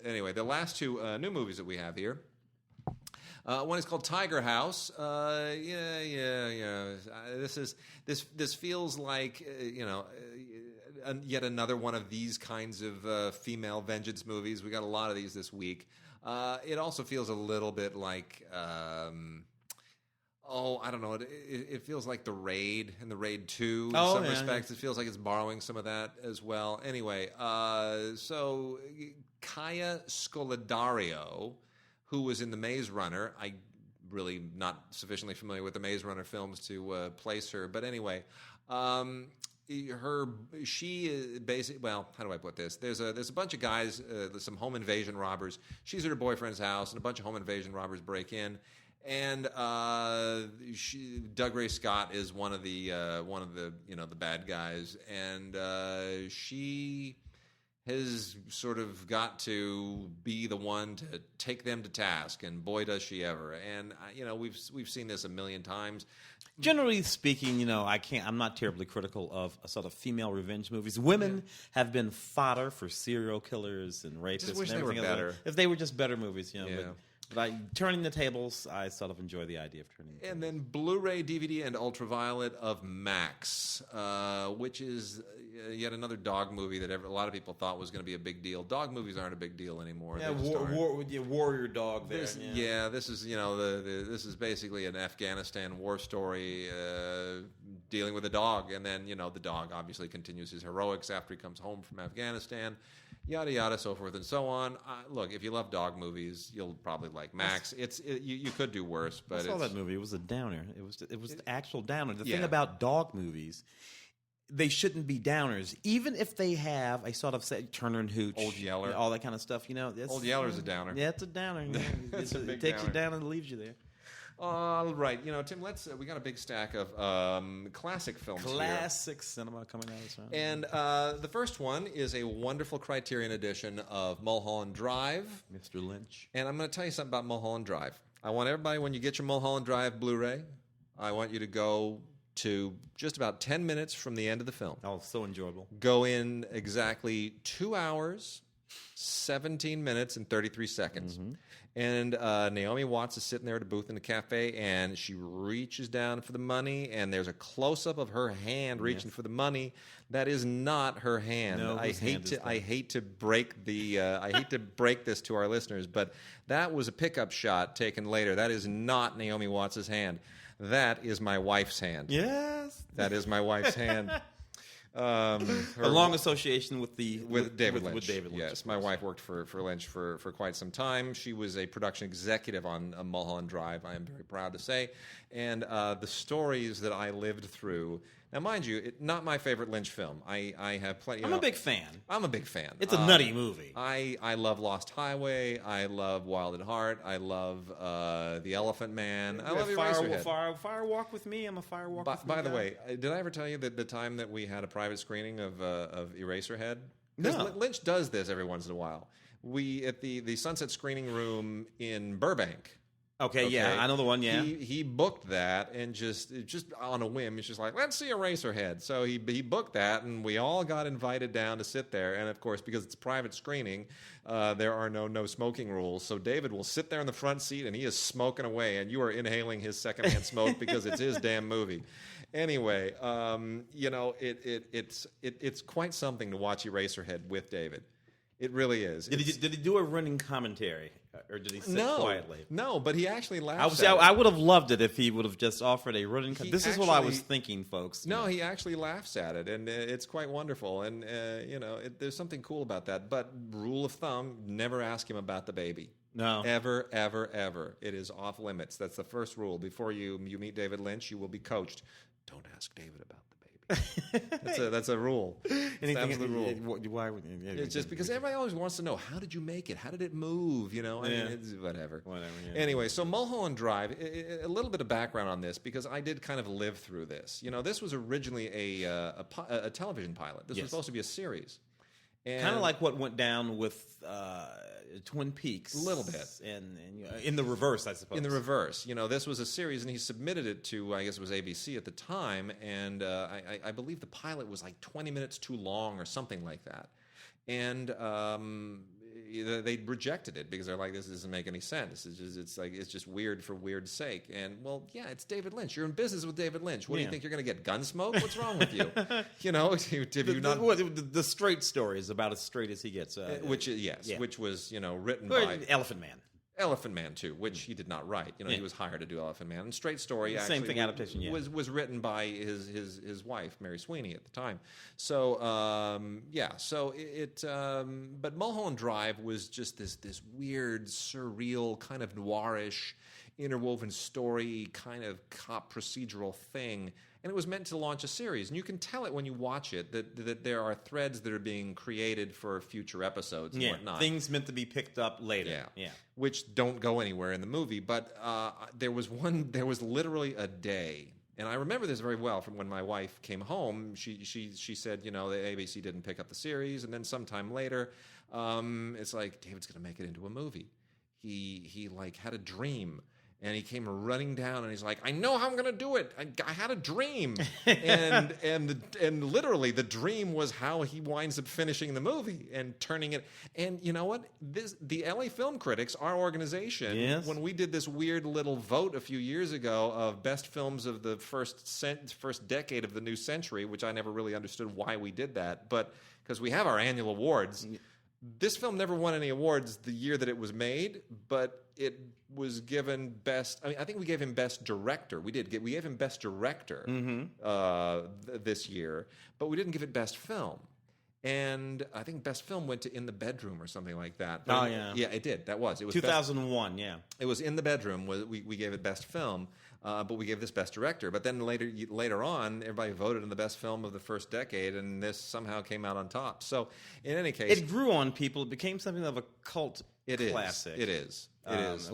Anyway, the last 2 new movies that we have here. One is called Tiger House. This feels like yet another one of these kinds of female vengeance movies. We got a lot of these this week. It also feels a little bit like. I don't know. It feels like The Raid and The Raid 2 in some respects. It feels like it's borrowing some of that as well. Anyway, so Kaya Scodelario, who was in The Maze Runner, I really not sufficiently familiar with the Maze Runner films to place her. But anyway, she is basically, well, how do I put this? There's a bunch of guys, some home invasion robbers. She's at her boyfriend's house, and a bunch of home invasion robbers break in. And Doug Ray Scott is one of the the bad guys, and she has sort of got to be the one to take them to task, and boy does she ever. And we've seen this a million times.
Generally speaking, I'm not terribly critical of a sort of female revenge movies. Women have been fodder for serial killers and rapists.
Just wish
and
they were
everything
better.
If they were just better movies,
Yeah.
But by turning the tables, I sort of enjoy the idea of turning the tables.
And then Blu-ray, DVD, and Ultraviolet of Max, which is yet another dog movie that a lot of people thought was going to be a big deal. Dog movies aren't a big deal anymore.
Yeah, warrior dog there.
This is this is basically an Afghanistan war story dealing with a dog, and then the dog obviously continues his heroics after he comes home from Afghanistan. Yada yada, so forth and so on. Look, if you love dog movies, you'll probably like Max. You could do worse, but
I saw that movie. It was a downer. It was the actual downer. The thing about dog movies, they shouldn't be downers, even if they have a sort of Turner and Hooch,
Old Yeller,
all that kind of stuff.
Old Yeller's a downer.
Yeah, it's a downer. It takes you down and leaves you there.
All right, Tim. We got a big stack of classic films.
Classic cinema coming out this round.
And the first one is a wonderful Criterion edition of Mulholland Drive.
Mr. Lynch.
And I'm going to tell you something about Mulholland Drive. I want everybody, when you get your Mulholland Drive Blu-ray, I want you to go to just about 10 minutes from the end of the film.
Oh, so enjoyable.
Go in exactly 2 hours, 17 minutes, and 33 seconds. Mm-hmm. And Naomi Watts is sitting there at a booth in the cafe, and she reaches down for the money, and there's a close-up of her hand reaching for the money. That is not her hand.
No,
I hate to break this to our listeners, but that was a pickup shot taken later. That is not Naomi Watts' hand. That is my wife's hand.
Yes,
that is my wife's hand.
A long association with
David Lynch.
With David Lynch.
Yes, my wife worked for Lynch for quite some time. She was a production executive on Mulholland Drive, I am very proud to say. And the stories that I lived through. Now, mind you, not my favorite Lynch film. I have plenty.
I'm a big fan.
I'm a big fan.
It's a nutty movie.
I love Lost Highway. I love Wild at Heart. I love The Elephant Man. I love Eraserhead.
Fire Walk with Me. I'm a Fire Walk with Me.
By the way, did I ever tell you that the time that we had a private screening of Eraserhead?
No.
Lynch does this every once in a while. We at the Sunset Screening Room in Burbank.
Okay, yeah, I know the one. Yeah,
he booked that, and just on a whim, he's just like, let's see Eraserhead. So he booked that, and we all got invited down to sit there. And of course, because it's a private screening, there are no smoking rules. So David will sit there in the front seat, and he is smoking away, and you are inhaling his secondhand smoke because it's his damn movie. Anyway, it's quite something to watch Eraserhead with David. It really is.
Did he do a running commentary, or did he sit quietly?
No, but he actually laughed.
I would have loved it if he would have just offered a running. This is what I was thinking, folks.
No, he actually laughs at it, and it's quite wonderful. And there's something cool about that. But rule of thumb: never ask him about the baby.
No,
ever, ever, ever. It is off limits. That's the first rule. Before you meet David Lynch, you will be coached. Don't ask David about the baby. That's a rule. That's the rule.
Why?
It's just because everybody always wants to know, how did you make it? How did it move? I mean, it's whatever.
Yeah.
Anyway, so Mulholland Drive. A little bit of background on this because I did kind of live through this. This was originally a television pilot. This was supposed to be a series.
Kind of like what went down with Twin Peaks.
A little bit.
And in the reverse, I suppose.
In the reverse. This was a series, and he submitted it to, I guess it was ABC at the time, and I believe the pilot was like 20 minutes too long or something like that. And they rejected it because they're like, this doesn't make any sense. It's just weird for weird's sake. And it's David Lynch. You're in business with David Lynch. What do you think, you're going to get Gunsmoke? What's wrong with you?
The straight story is about as straight as he gets.
Which was written by
Elephant Man.
Elephant Man 2, which he did not write. He was hired to do Elephant Man. And Straight Story
same thing adaptation.
Was written by his wife, Mary Sweeney, at the time. So but Mulholland Drive was just this weird, surreal, kind of noirish. interwoven story kind of cop procedural thing. And it was meant to launch a series. And you can tell it when you watch it that there are threads that are being created for future episodes and whatnot.
Things meant to be picked up later.
Yeah. Which don't go anywhere in the movie. But there was literally a day. And I remember this very well from when my wife came home. She said, the ABC didn't pick up the series. And then sometime later, it's like, David's going to make it into a movie. He like had a dream. And he came running down, and he's like, "I know how I'm going to do it. I had a dream," and literally the dream was how he winds up finishing the movie and turning it. And you know what? The LA Film Critics, our organization, when we did this weird little vote a few years ago of best films of the first decade of the new century, which I never really understood why we did that, but because we have our annual awards. This film never won any awards the year that it was made, but it was given best. I think we gave him best director. We gave him best director this year, but we didn't give it best film. And I think best film went to In the Bedroom or something like that. But yeah, it did. It was
2001.
It was In the Bedroom. We gave it best film. But we gave this best director. But then later on, everybody voted in the best film of the first decade, and this somehow came out on top. So, in any case,
it grew on people. It became something of a cult classic.
It is.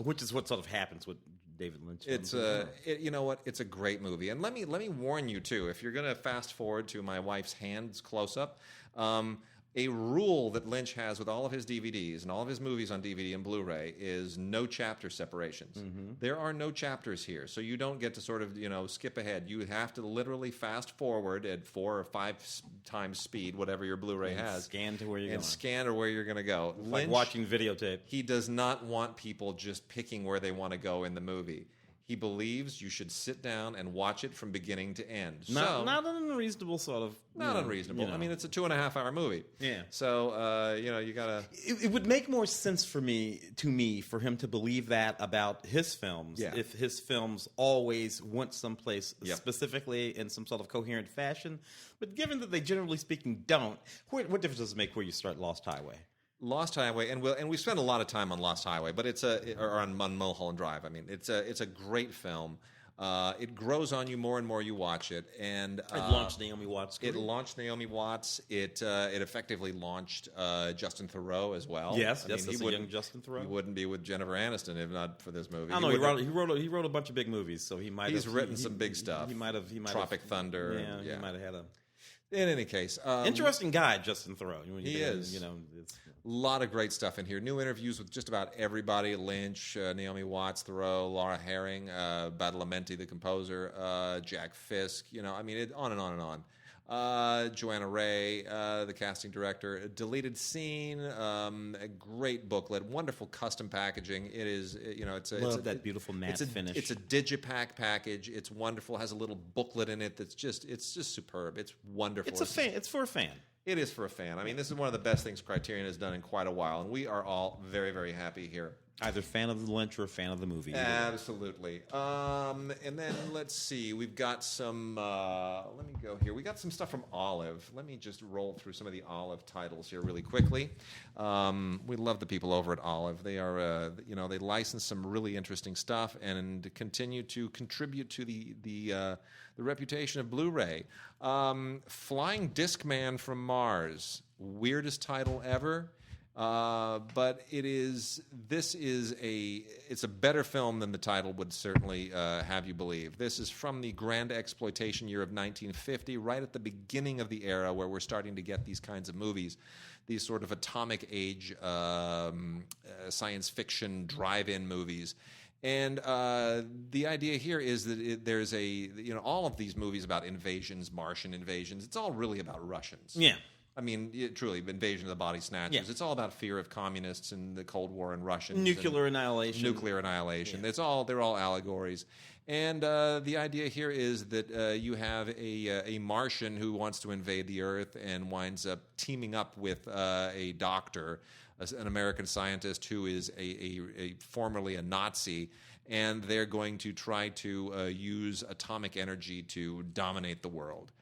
Which is what sort of happens with David Lynch.
You know what? It's a great movie. And let me warn you too. If you're going to fast forward to my wife's hands close up. A rule that Lynch has with all of his DVDs and all of his movies on DVD and Blu-ray is no chapter separations. Mm-hmm. There are no chapters here, so you don't get to sort of skip ahead. You have to literally fast forward at 4 or 5 times speed, whatever your Blu-ray has.
Scan to where you're going.
And scan to where you're going to go.
It's like watching videotape.
He does not want people just picking where they want to go in the movie. He believes you should sit down and watch it from beginning to end.
Not an unreasonable sort of...
Not unreasonable. I mean, it's a 2.5-hour movie.
Yeah.
So, you got to...
It would make more sense for me for him to believe that about his films.
Yeah.
If his films always went someplace specifically in some sort of coherent fashion. But given that they, generally speaking, don't, what difference does it make where you start Lost Highway?
Lost Highway, and we spent a lot of time on Lost Highway, but or on Mulholland Drive. I mean, it's a great film. It grows on you more and more you watch it, and
it launched Naomi Watts.
It launched Naomi Watts. It effectively launched Justin Theroux as well.
Yes, that's a young Justin Theroux.
He wouldn't be with Jennifer Aniston if not for this movie.
I know he wrote a bunch of big movies, so he might.
He's written some big stuff.
He might have
Tropic Thunder.
Yeah, he might have had a.
In any case,
interesting guy, Justin Theroux.
He is. A lot of great stuff in here. New interviews with just about everybody: Lynch, Naomi Watts, Theroux, Laura Herring, Badalamenti, the composer, Jack Fisk. On and on and on. Joanna Ray, the casting director. Deleted scene, a great booklet, wonderful custom packaging. It is,
love that beautiful matte finish.
It's a digipack package. It's wonderful. Has a little booklet in it it's just superb. It's wonderful.
It's for a fan.
It is for a fan. I mean, this is one of the best things Criterion has done in quite a while, and we are all very, very happy here.
Either fan of the Lynch or a fan of the movie.
Absolutely. And then let's see. We've got some. Let me go here. We got some stuff from Olive. Let me just roll through some of the Olive titles here really quickly. We love the people over at Olive. They are, they license some really interesting stuff and continue to contribute to the reputation of Blu-ray. Flying Discman from Mars. Weirdest title ever. But it's a better film than the title would certainly have you believe. This is from the grand exploitation year of 1950, right at the beginning of the era where we're starting to get these kinds of movies, these sort of atomic age science fiction drive-in movies. And the idea here is that there's all of these movies about invasions, Martian invasions, it's all really about Russians.
Yeah.
I mean, truly, Invasion of the Body Snatchers. Yeah. It's all about fear of communists and the Cold War and Russians.
Nuclear annihilation.
Yeah. They're all allegories. And the idea here is that you have a Martian who wants to invade the Earth and winds up teaming up with a doctor, an American scientist who is formerly a Nazi, and they're going to try to use atomic energy to dominate the world.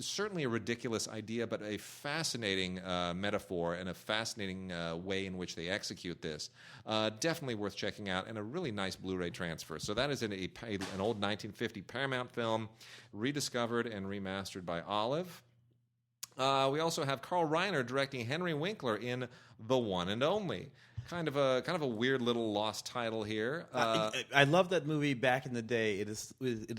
Certainly a ridiculous idea, but a fascinating metaphor and a fascinating way in which they execute this. Definitely worth checking out, and a really nice Blu-ray transfer. So that is an old 1950 Paramount film, rediscovered and remastered by Olive. We also have Carl Reiner directing Henry Winkler in The One and Only. Kind of a weird little lost title here.
I love that movie back in the day. It is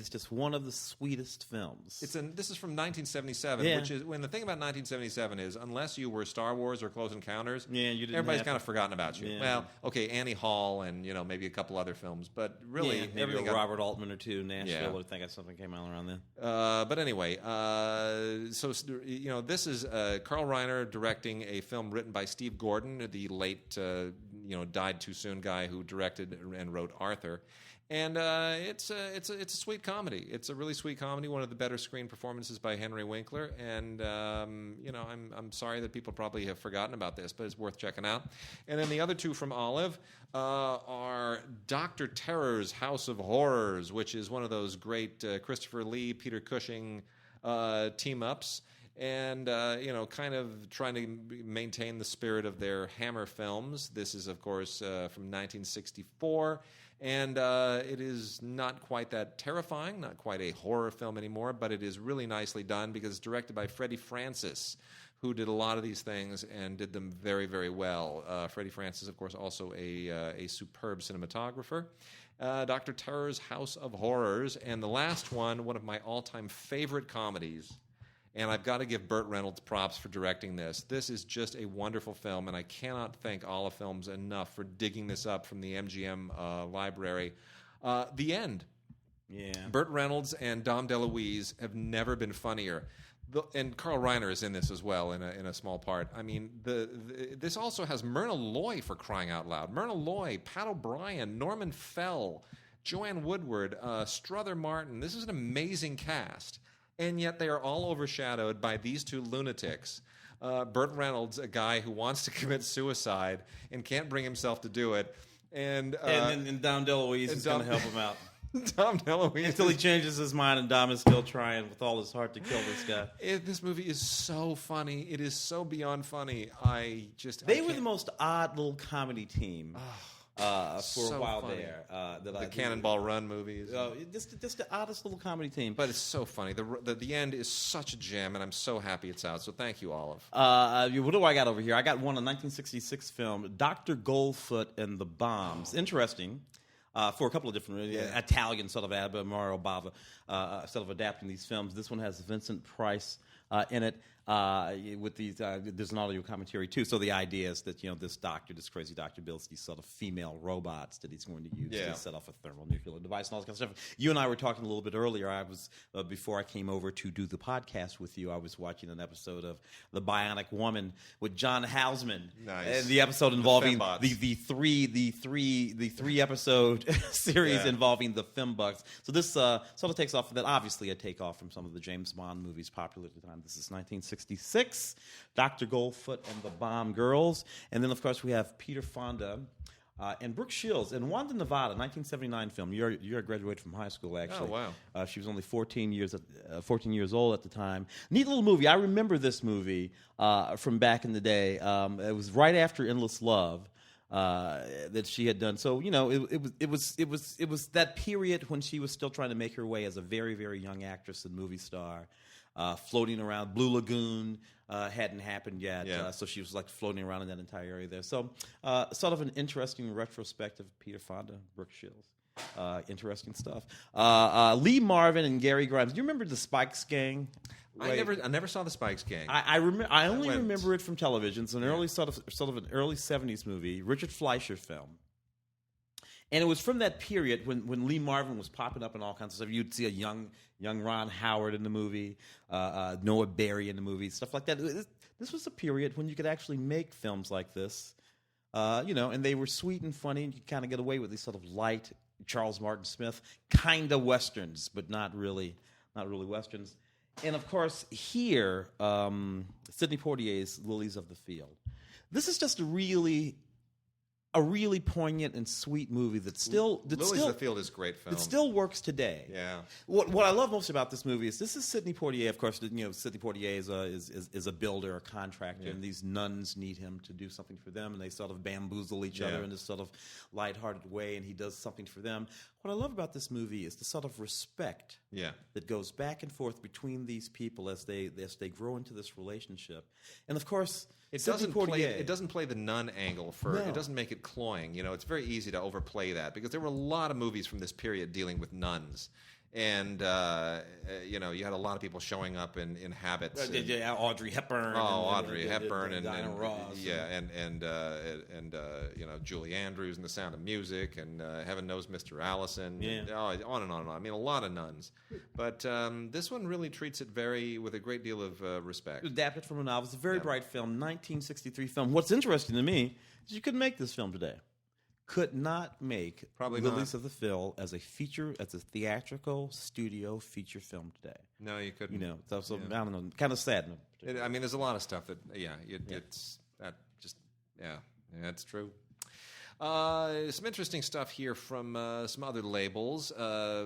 just one of the sweetest films.
This is from 1977, which is when the thing about 1977 is unless you were Star Wars or Close Encounters, everybody's kind of forgotten about you. Yeah. Well, okay, Annie Hall and maybe a couple other films, but really
maybe Robert Altman or two, Nashville. I think something came out around then.
But anyway, so this is Carl Reiner directing a film written by Steve Gordon, the late died too soon guy who directed and wrote Arthur, and it's a sweet comedy. It's a really sweet comedy, one of the better screen performances by Henry Winkler, and I'm sorry that people probably have forgotten about this, but it's worth checking out. And then the other two from Olive are Dr. Terror's House of Horrors, which is one of those great Christopher Lee, Peter Cushing team-ups. And, kind of trying to maintain the spirit of their Hammer films. This is, of course, from 1964. And it is not quite that terrifying, not quite a horror film anymore, but it is really nicely done because it's directed by Freddie Francis, who did a lot of these things and did them very, very well. Freddie Francis, of course, also a superb cinematographer. Dr. Terror's House of Horrors. And the last one of my all-time favorite comedies. And I've got to give Burt Reynolds props for directing this. This is just a wonderful film, and I cannot thank Olive Films enough for digging this up from the MGM library. The End. Yeah. Burt Reynolds and Dom DeLuise have never been funnier. And Carl Reiner is in this as well in a small part. I mean, this also has Myrna Loy, for crying out loud. Myrna Loy, Pat O'Brien, Norman Fell, Joanne Woodward, Strother Martin. This is an amazing cast. And yet they are all overshadowed by these two lunatics. Burt Reynolds, a guy who wants to commit suicide and can't bring himself to do it. And
Dom DeLuise is going to help him out.
Dom DeLuise.
Until he changes his mind, and Dom is still trying with all his heart to kill this guy.
This movie is so funny. It is so beyond funny.
They were the most odd little comedy team. For
so
a while
funny.
There,
the Cannonball Run movies.
Just the oddest little comedy team.
But it's so funny. The End is such a gem, and I'm so happy it's out. So thank you, Olive.
What do I got over here? I got one, a 1966 film, Dr. Goldfoot and the Bombs. Interesting. For a couple of different Italian sort of Mario Bava sort of adapting these films. This one has Vincent Price in it. With these, there's an audio commentary too. So the idea is that this crazy doctor, builds these sort of female robots that he's going to use to set off a thermonuclear device and all this kind of stuff. You and I were talking a little bit earlier. I was before I came over to do the podcast with you. I was watching an episode of The Bionic Woman with John Houseman.
Nice.
And the episode involving the three episode series involving the fembots. So this sort of takes off of that. Obviously, a takeoff from some of the James Bond movies popular at the time. This is 1966, Dr. Goldfoot and the Bomb Girls. And then, of course, we have Peter Fonda and Brooke Shields in Wanda, Nevada, 1979 film. You're graduated from high school, actually.
Oh, wow.
She was only 14 years old at the time. Neat little movie. I remember this movie from back in the day. It was right after Endless Love. That she had done. So it was that period when she was still trying to make her way as a very, very young actress and movie star, floating around. Blue Lagoon hadn't happened yet, so she was like floating around in that entire area there. So sort of an interesting retrospective of Peter Fonda, Brooke Shields. Interesting stuff. Lee Marvin and Gary Grimes. Do you remember the Spikes Gang?
I never saw the Spikes Gang.
I only remember it from television. It's an early sort of an early 70s movie, Richard Fleischer film. And it was from that period when Lee Marvin was popping up in all kinds of stuff. You'd see a young Ron Howard in the movie, Noah Berry in the movie, stuff like that. This was a period when you could actually make films like this, and they were sweet and funny, and you could kind of get away with these sort of light Charles Martin Smith kind of westerns, but not really westerns. And of course, here, Sidney Poitier's Lilies of the Field. This is just a really a really poignant and sweet movie that still
Lilies of the Field is a great film.
It still works today.
Yeah.
What I love most about this movie is this is Sidney Poitier. Of course, Sidney Poitier is a builder, a contractor, and these nuns need him to do something for them, and they sort of bamboozle each other in this sort of lighthearted way, and he does something for them. What I love about this movie is the sort of respect that goes back and forth between these people as they grow into this relationship, and of course.
It doesn't play the nun angle it doesn't make it cloying. It's very easy to overplay that because there were a lot of movies from this period dealing with nuns. And, you had a lot of people showing up in habits.
Audrey Hepburn.
Audrey Hepburn. And
Diana Ross.
Yeah, and Julie Andrews and The Sound of Music and Heaven Knows Mr. Allison.
Yeah.
And, on and on and on. I mean, a lot of nuns. But this one really treats it with a great deal of respect.
Adapted from a novel. It's a very bright film, 1963 film. What's interesting to me is you couldn't make this film today. Could not make Lilies of the Field as a theatrical studio feature film today.
No, you couldn't.
I don't know, kind of sad.
There's a lot of stuff that, that's true. Some interesting stuff here from some other labels.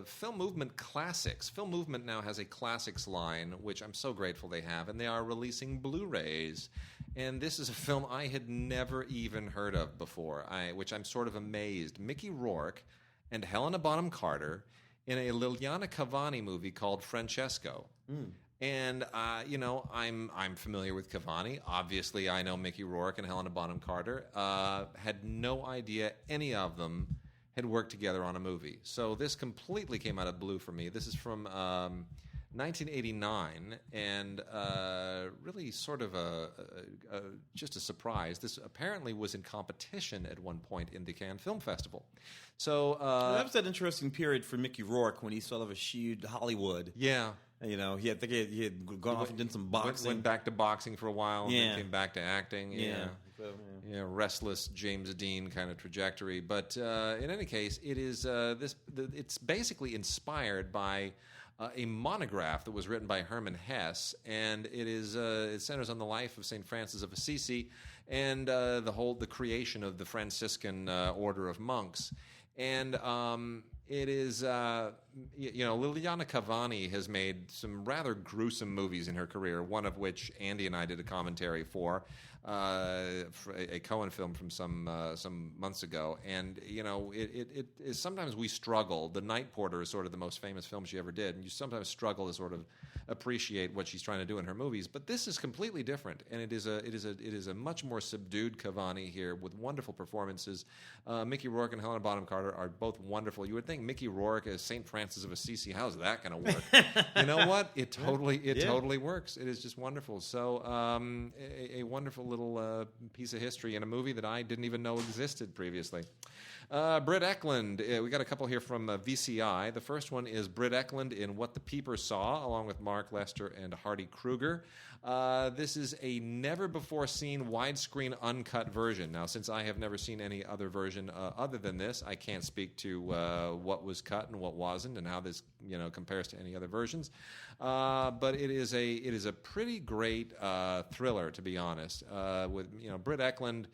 Film Movement Classics. Film Movement now has a Classics line, which I'm so grateful they have, and they are releasing Blu-rays. And this is a film I had never even heard of before, which I'm sort of amazed. Mickey Rourke and Helena Bonham Carter in a Liliana Cavani movie called Francesco. And, I'm familiar with Cavani. Obviously, I know Mickey Rourke and Helena Bonham Carter. Had no idea any of them had worked together on a movie. So this completely came out of the blue for me. This is from 1989, and really sort of just a surprise. This apparently was in competition at one point in the Cannes Film Festival. So
that was that interesting period for Mickey Rourke when he sort of eschewed Hollywood.
Yeah.
He had gone off and done some boxing.
Went back to boxing for a while, and then came back to acting.
Yeah.
Restless James Dean kind of trajectory. But in any case, it is it's basically inspired by a monograph that was written by Hermann Hesse, and it centers on the life of St. Francis of Assisi and the creation of the Franciscan order of monks. And it is, Liliana Cavani has made some rather gruesome movies in her career, one of which Andy and I did a commentary for a Cohen film from some months ago. And, it is sometimes we struggle. The Night Porter is sort of the most famous film she ever did, and you sometimes struggle to sort of appreciate what she's trying to do in her movies. But this is completely different, and it is a much more subdued Cavani here with wonderful performances. Mickey Rourke and Helena Bonham Carter are both wonderful. You would think Mickey Rourke as St. Francis of Assisi, how's that going to work? You know what? It totally works. It is just wonderful. So a wonderful little piece of history in a movie that I didn't even know existed previously. Britt Eklund, we got a couple here from VCI. The first one is Britt Eklund in What the Peeper Saw, along with Mark Lester and Hardy Kruger. This is a never-before-seen widescreen uncut version. Now, since I have never seen any other version other than this, I can't speak to what was cut and what wasn't, and how this compares to any other versions. But it is a pretty great thriller, to be honest. With Britt Eklund,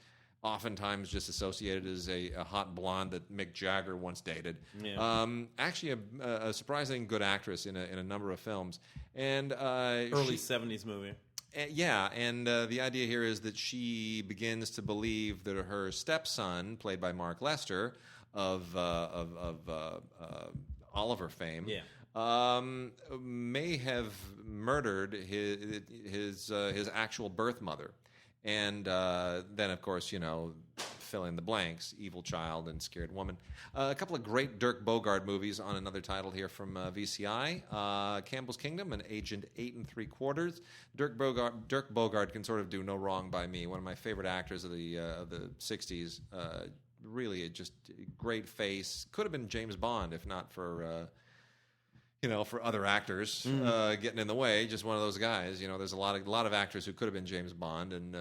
oftentimes just associated as a hot blonde that Mick Jagger once dated. Yeah. Actually, a surprisingly good actress in a number of films. And
early 70s movie.
Yeah, and the idea here is that she begins to believe that her stepson, played by Mark Lester, of Oliver fame, may have murdered his actual birth mother. And then, of course, fill in the blanks, Evil Child and Scared Woman. A couple of great Dirk Bogarde movies on another title here from VCI. Campbell's Kingdom and Agent 8 3/4. Dirk Bogarde can sort of do no wrong by me. One of my favorite actors of the 60s. Really, just great face. Could have been James Bond if not for... for other actors getting in the way, just one of those guys. There's a lot of actors who could have been James Bond, and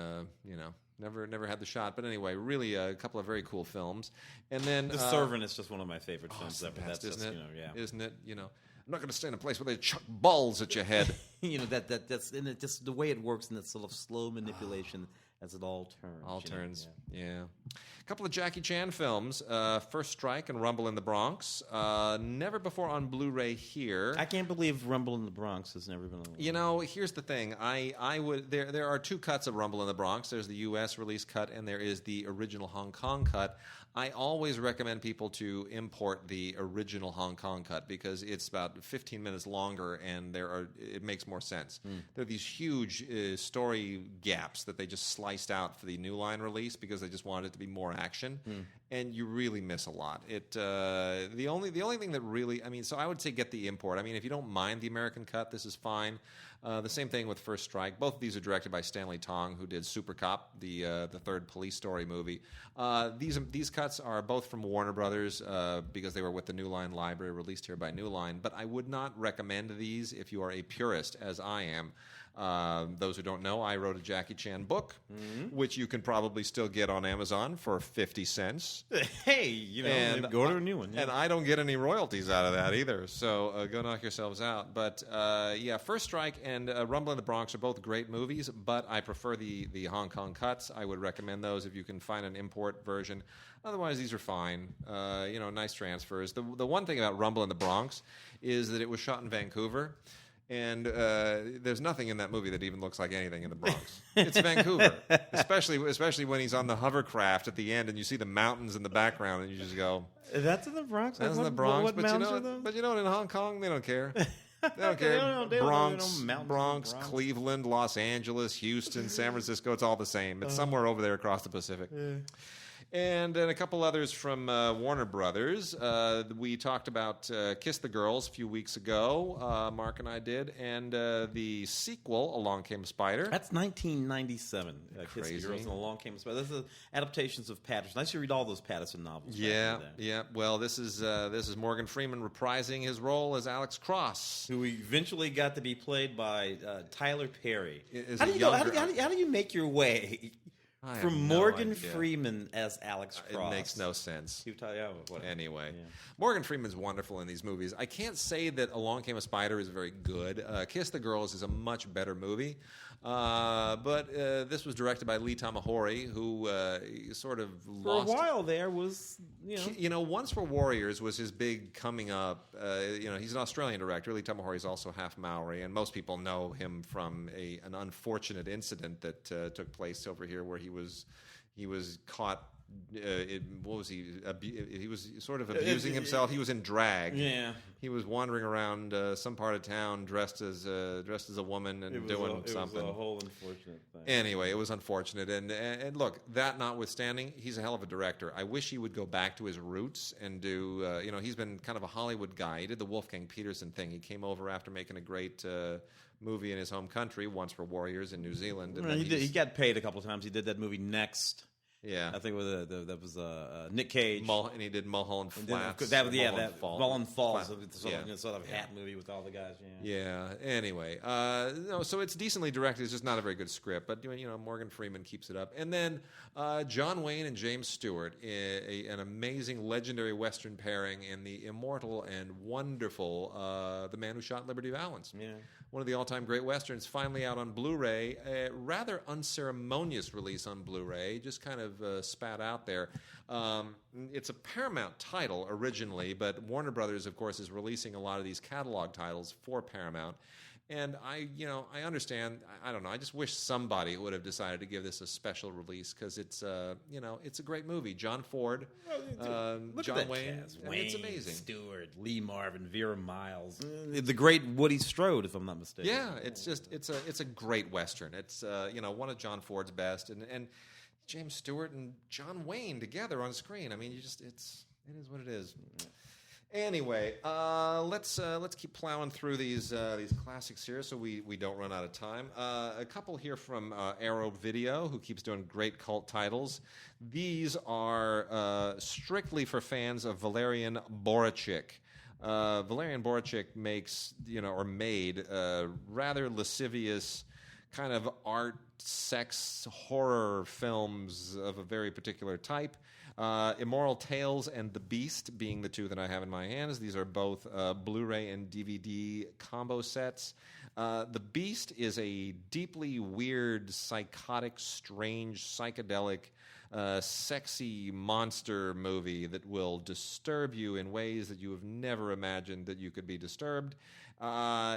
never had the shot. But anyway, really a couple of very cool films. And then
The Servant is just one of my favorite films ever.
Best,
that's
isn't
just,
it? Isn't it? I'm not going to stay in a place where they chuck balls at your head.
that's and it just the way it works in that sort of slow manipulation. as it all turns.
All turns, yeah. A couple of Jackie Chan films, First Strike and Rumble in the Bronx. Never before on Blu-ray here.
I can't believe Rumble in the Bronx has never been on.
You know, here's the thing. I would there are two cuts of Rumble in the Bronx. There's the U.S. release cut and there is the original Hong Kong cut. I always recommend people to import the original Hong Kong cut because it's about 15 minutes longer and it makes more sense. There are these huge story gaps that they just sliced out for the New Line release because they just wanted it to be more action, and you really miss a lot. The only thing that really, I mean, so I would say get the import. I mean, if you don't mind the American cut, this is fine. The same thing with First Strike. Both of these are directed by Stanley Tong, who did Super Cop, the third police story movie. These cuts are both from Warner Brothers because they were with the New Line library, released here by New Line. But I would not recommend these if you are a purist, as I am. Those who don't know, I wrote a Jackie Chan book, which you can probably still get on Amazon for 50 cents.
Hey, you know, and go to a new one. Yeah.
And I don't get any royalties out of that either, so go knock yourselves out. But yeah, First Strike and Rumble in the Bronx are both great movies, but I prefer the Hong Kong cuts. I would recommend those if you can find an import version. Otherwise, these are fine. You know, nice transfers. The one thing about Rumble in the Bronx is that it was shot in Vancouver. And there's nothing in that movie that even looks like anything in the Bronx. It's Vancouver, especially when he's on the hovercraft at the end, and you see the mountains in the background, and you just go,
"That's in the Bronx."
That's in the Bronx.
What mountains are those?
But you know what? In Hong Kong, they don't care. They don't care. Bronx,
Bronx,
Cleveland, Los Angeles, Houston, San Francisco. It's all the same. It's somewhere over there across the Pacific. And then a couple others from Warner Brothers. We talked about Kiss the Girls a few weeks ago. Mark and I did. And the sequel, Along Came a Spider.
That's 1997. Kiss the Girls and Along Came a Spider. This is adaptations of Patterson. I should read all those Patterson novels.
Yeah. Well, this is Morgan Freeman reprising his role as Alex Cross,
who eventually got to be played by Tyler Perry. How do you make your way from Morgan Freeman as Alex Cross?
It makes no sense. Anyway,
Yeah.
Morgan Freeman's wonderful in these movies. I can't say that Along Came a Spider is very good. Kiss the Girls is a much better movie. But this was directed by Lee Tamahori, who sort of lost...
For a while there was,
Once for Warriors was his big coming up. He's an Australian director. Lee Tamahori is also half Maori, and most people know him from an unfortunate incident that took place over here where he was caught... what was he? He was sort of abusing himself. He was in drag.
Yeah.
He was wandering around some part of town dressed as a woman and doing something.
It was a whole unfortunate thing.
Anyway, it was unfortunate. And look, that notwithstanding, he's a hell of a director. I wish he would go back to his roots and do. He's been kind of a Hollywood guy. He did the Wolfgang Peterson thing. He came over after making a great movie in his home country, Once for Warriors in New Zealand. And
he got paid a couple of times. He did that movie Next.
Yeah,
I think that was Nick Cage,
and he did Mulholland Flats.
Mulholland Falls, sort of hat movie with all the guys.
Yeah. Anyway, so it's decently directed. It's just not a very good script, but Morgan Freeman keeps it up. And then John Wayne and James Stewart, an amazing, legendary Western pairing in the immortal and wonderful The Man Who Shot Liberty Valance.
Yeah.
One of the all-time great Westerns, finally out on Blu-ray. A rather unceremonious release on Blu-ray, just kind of spat out there. It's a Paramount title originally, but Warner Brothers, of course, is releasing a lot of these catalog titles for Paramount. And I understand. I don't know. I just wish somebody would have decided to give this a special release because it's a great movie. John Ford, John Wayne. It's amazing.
Stewart, Lee Marvin, Vera Miles, the great Woody Strode, if I'm not mistaken.
Yeah, it's a great Western. It's one of John Ford's best, and James Stewart and John Wayne together on screen. I mean, it is what it is. Anyway, let's keep plowing through these classics here so we don't run out of time. A couple here from Arrow Video, who keeps doing great cult titles. These are strictly for fans of Valerian Borachik. Valerian Borachik makes, made rather lascivious kind of art, sex, horror films of a very particular type. Immoral Tales and The Beast being the two that I have in my hands. These are both Blu-ray and DVD combo sets. The Beast is a deeply weird, psychotic, strange, psychedelic, sexy monster movie that will disturb you in ways that you have never imagined that you could be disturbed.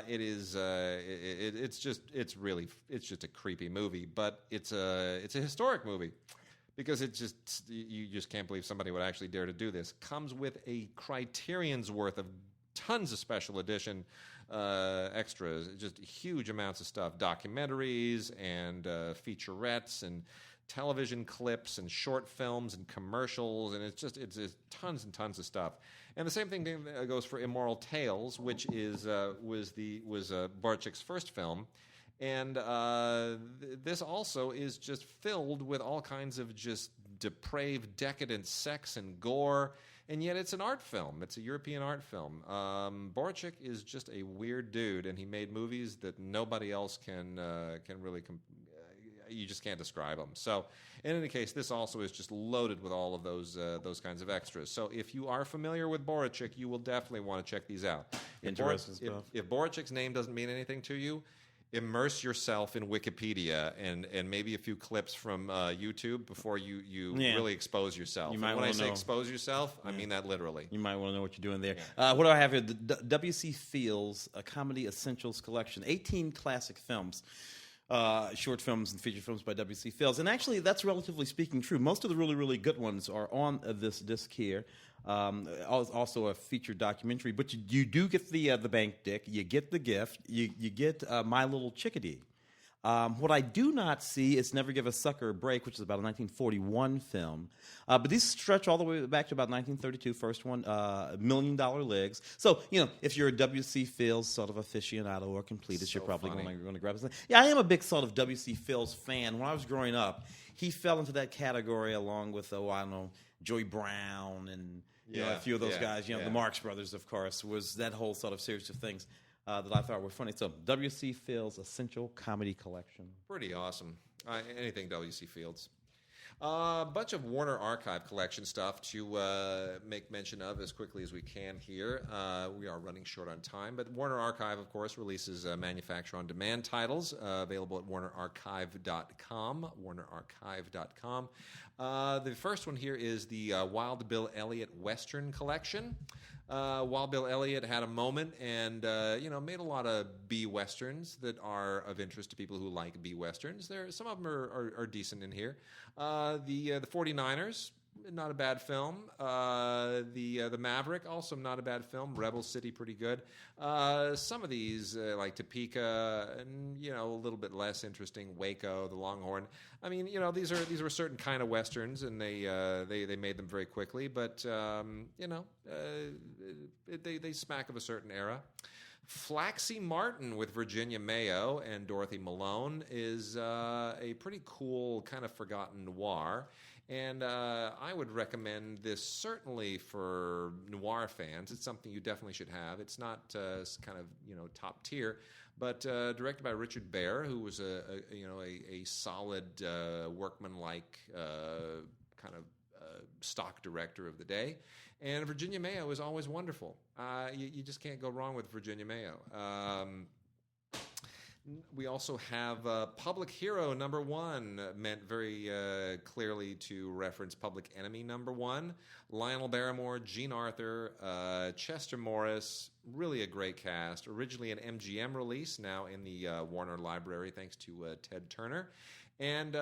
It's just a creepy movie, but it's a historic movie. Because you just can't believe somebody would actually dare to do this. Comes with a Criterion's worth of tons of special edition extras, just huge amounts of stuff, documentaries and featurettes and television clips and short films and commercials, and it's tons and tons of stuff. And the same thing goes for Immoral Tales, which was Barczyk first film. And this also is just filled with all kinds of just depraved, decadent sex and gore, and yet it's an art film. It's a European art film. Barczyk is just a weird dude, and he made movies that nobody else can really. You just can't describe them. So, in any case, this also is just loaded with all of those kinds of extras. So, if you are familiar with Barczyk, you will definitely want to check these out.
Interesting stuff.
If Barczyk's name doesn't mean anything to you, immerse yourself in Wikipedia and maybe a few clips from YouTube before you really expose yourself. When I say expose yourself, I mean that literally.
You might want to know what you're doing there. Yeah. What do I have here? The W.C. Fields Comedy Essentials Collection. 18 classic films. Short films and feature films by W.C. Fields. And actually, that's relatively speaking true. Most of the really, really good ones are on this disc here. Also a featured documentary. But you do get the bank dick. You get the gift. You get My Little Chickadee. What I do not see is Never Give a Sucker a Break, which is about a 1941 film. But these stretch all the way back to about 1932, first one, $1 Million Legs. So, if you're a W.C. Fields sort of aficionado or completist, you're probably going to grab it. Yeah, I am a big sort of W.C. Fields fan. When I was growing up, he fell into that category along with, Joey Brown and a few of those guys. The Marx Brothers, of course, was that whole sort of series of things that I thought were funny. So, W.C. Fields Essential Comedy Collection.
Pretty awesome. Anything W.C. Fields. A bunch of Warner Archive collection stuff to make mention of as quickly as we can here. We are running short on time, but Warner Archive, of course, releases manufacture-on-demand titles available at warnerarchive.com, warnerarchive.com. The first one here is the Wild Bill Elliott Western Collection. Wild Bill Elliott had a moment and made a lot of B-Westerns that are of interest to people who like B-Westerns. Some of them are decent in here. The 49ers, not a bad film. The Maverick, also not a bad film. Rebel City, pretty good. Some of these, like Topeka, and a little bit less interesting. Waco, The Longhorn. I mean, these were certain kind of westerns, and they made them very quickly. But they smack of a certain era. Flaxie Martin with Virginia Mayo and Dorothy Malone is a pretty cool kind of forgotten noir. And I would recommend this certainly for noir fans. It's something you definitely should have. It's not kind of top tier, but directed by Richard Baer, who was a solid workmanlike kind of stock director of the day. And Virginia Mayo is always wonderful. You just can't go wrong with Virginia Mayo. We also have Public Hero #1, meant very clearly to reference Public Enemy #1. Lionel Barrymore, Jean Arthur, Chester Morris, really a great cast. Originally an MGM release, now in the Warner Library, thanks to Ted Turner. And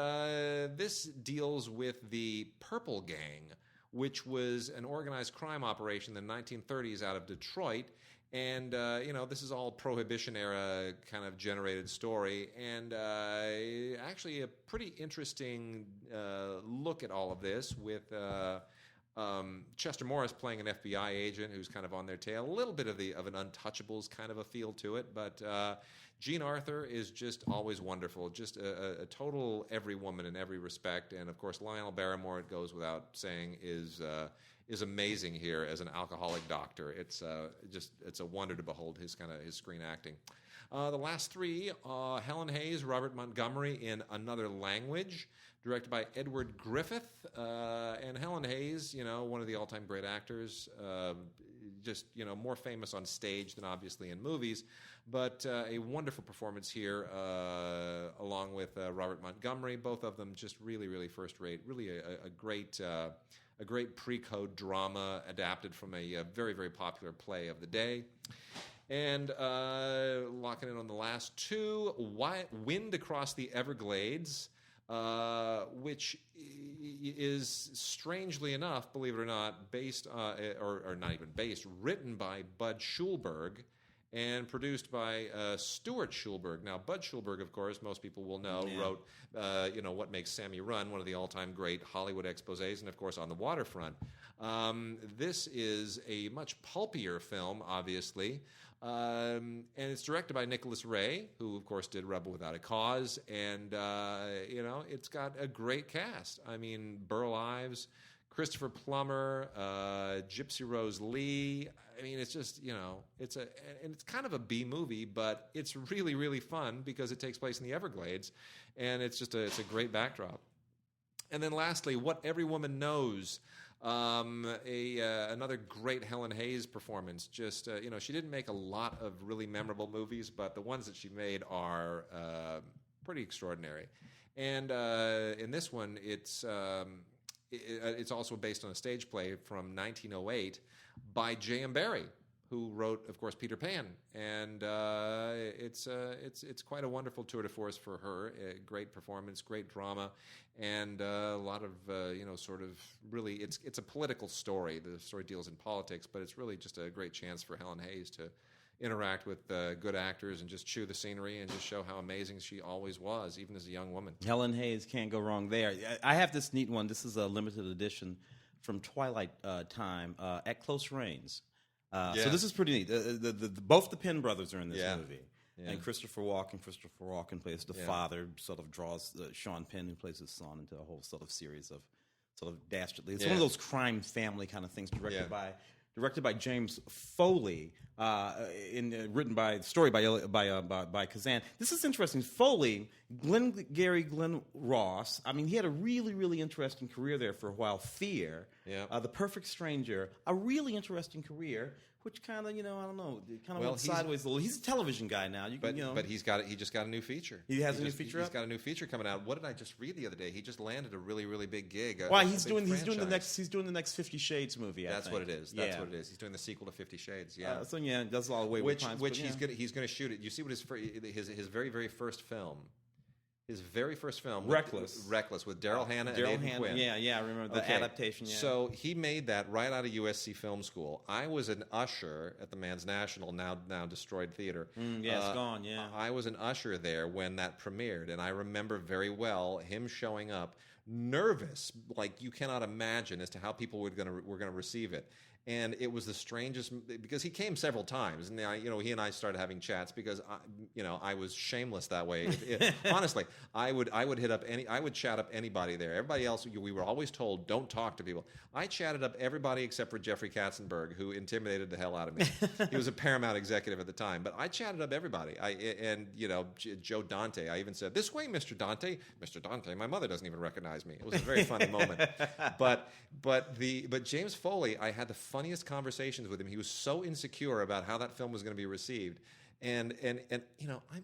this deals with the Purple Gang, which was an organized crime operation in the 1930s out of Detroit. And, this is all Prohibition-era kind of generated story. And actually a pretty interesting look at all of this with Chester Morris playing an FBI agent who's kind of on their tail. A little bit of an Untouchables kind of a feel to it. But Jean Arthur is just always wonderful. Just a total every woman in every respect. And, of course, Lionel Barrymore, it goes without saying, is amazing here as an alcoholic doctor. It's a wonder to behold his screen acting. The last three, Helen Hayes, Robert Montgomery in Another Language, directed by Edward Griffith. And Helen Hayes, one of the all-time great actors, just, more famous on stage than obviously in movies, but a wonderful performance here, along with Robert Montgomery. Both of them just really, really first-rate. Really a great pre-code drama adapted from a very, very popular play of the day. And locking in on the last two, Wind Across the Everglades, which is, strangely enough, believe it or not, based, or not even based, written by Bud Schulberg and produced by Stuart Schulberg. Now, Bud Schulberg, of course, most people will know, wrote, What Makes Sammy Run, one of the all-time great Hollywood exposés, and, of course, On the Waterfront. This is a much pulpier film, obviously, and it's directed by Nicholas Ray, who, of course, did Rebel Without a Cause, and, it's got a great cast. I mean, Burl Ives, Christopher Plummer, Gypsy Rose Lee. I mean, it's just, it's kind of a B movie, but it's really, really fun because it takes place in the Everglades, and it's a great backdrop. And then lastly, What Every Woman Knows, another great Helen Hayes performance. Just, she didn't make a lot of really memorable movies, but the ones that she made are pretty extraordinary. And in this one, it's also based on a stage play from 1908 by J.M. Barrie, who wrote, of course, Peter Pan, and it's quite a wonderful tour de force for her. A great performance, great drama, and a lot of sort of really it's a political story. The story deals in politics, but it's really just a great chance for Helen Hayes to interact with good actors and just chew the scenery and just show how amazing she always was, even as a young woman.
Helen Hayes, can't go wrong there. I have this neat one. This is a limited edition from Twilight time, At Close Range. So this is pretty neat. Both the Penn brothers are in this movie. Yeah. And Christopher Walken plays the father, sort of draws Sean Penn, who plays his son, into a whole sort of series of sort of dastardly. It's one of those crime family kind of things directed by James Foley, written by Kazan. This is interesting. Foley, Glenn Ross. I mean, he had a really, really interesting career there for a while. Fear, The Perfect Stranger, a really interesting career, which kind of, I don't know, kind of went sideways a little. He's a television guy now. But he just got a new feature. He has a new feature. He's got a new feature coming out. What did I just read the other day? He just landed a really, really big gig. He's doing the next 50 Shades movie. That's what it is. That's what it is. He's doing the sequel to 50 Shades. Yeah. That's all the way. Which he's going to shoot it. You see what his very, very first film. His very first film, Reckless, with Daryl Hannah and Aidan Quinn. Yeah, I remember the adaptation. Yeah. So he made that right out of USC Film School. I was an usher at the Man's National, now destroyed theater. It's gone. Yeah, I was an usher there when that premiered, and I remember very well him showing up, nervous, like you cannot imagine, as to how people were going to receive it. And it was the strangest, because he came several times, and he and I started having chats because I was shameless that way. Honestly, I would chat up anybody there. Everybody else, we were always told, don't talk to people. I chatted up everybody except for Jeffrey Katzenberg, who intimidated the hell out of me. He was a Paramount executive at the time, but I chatted up everybody. Joe Dante. I even said, "This way, Mr. Dante." Mr. Dante, my mother doesn't even recognize me. It was a very funny moment. But James Foley, I had the funniest conversations with him. He was so insecure about how that film was going to be received. And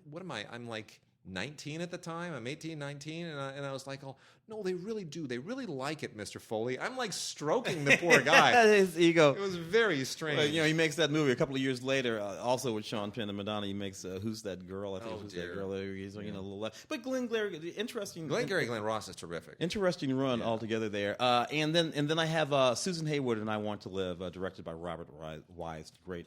what am I? I'm like 19 at the time. I'm 18, 19. And I was like, oh, no, they really do. They really like it, Mr. Foley. I'm like stroking the poor guy. His ego.
It was very strange.
Well, he makes that movie a couple of years later, also with Sean Penn and Madonna. He makes Who's That Girl? I think Who's That Girl? He's a little left. But Glengarry, interesting.
Glenn Ross is terrific.
Interesting run altogether there. And then I have Susan Hayward and I Want to Live, directed by Robert Wise, great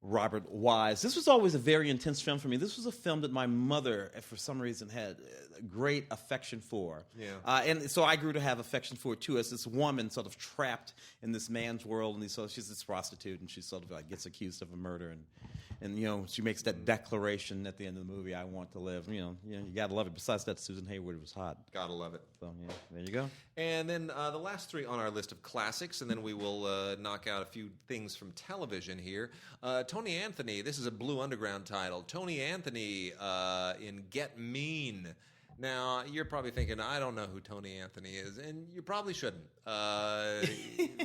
Robert Wise. This was always a very intense film for me. This was a film that my mother, for some reason, had great affection for. Yeah. And so I grew to have affection for it, too, as this woman sort of trapped in this man's world. And she's this prostitute, and she sort of gets accused of a murder. and she makes that declaration at the end of the movie, "I want to live." You gotta love it. Besides that, Susan Hayward was hot.
Gotta love it.
So yeah, there you go.
And then the last three on our list of classics, and then we will knock out a few things from television here. Tony Anthony, this is a Blue Underground title. Tony Anthony in Get Mean. Now, you're probably thinking, I don't know who Tony Anthony is, and you probably shouldn't.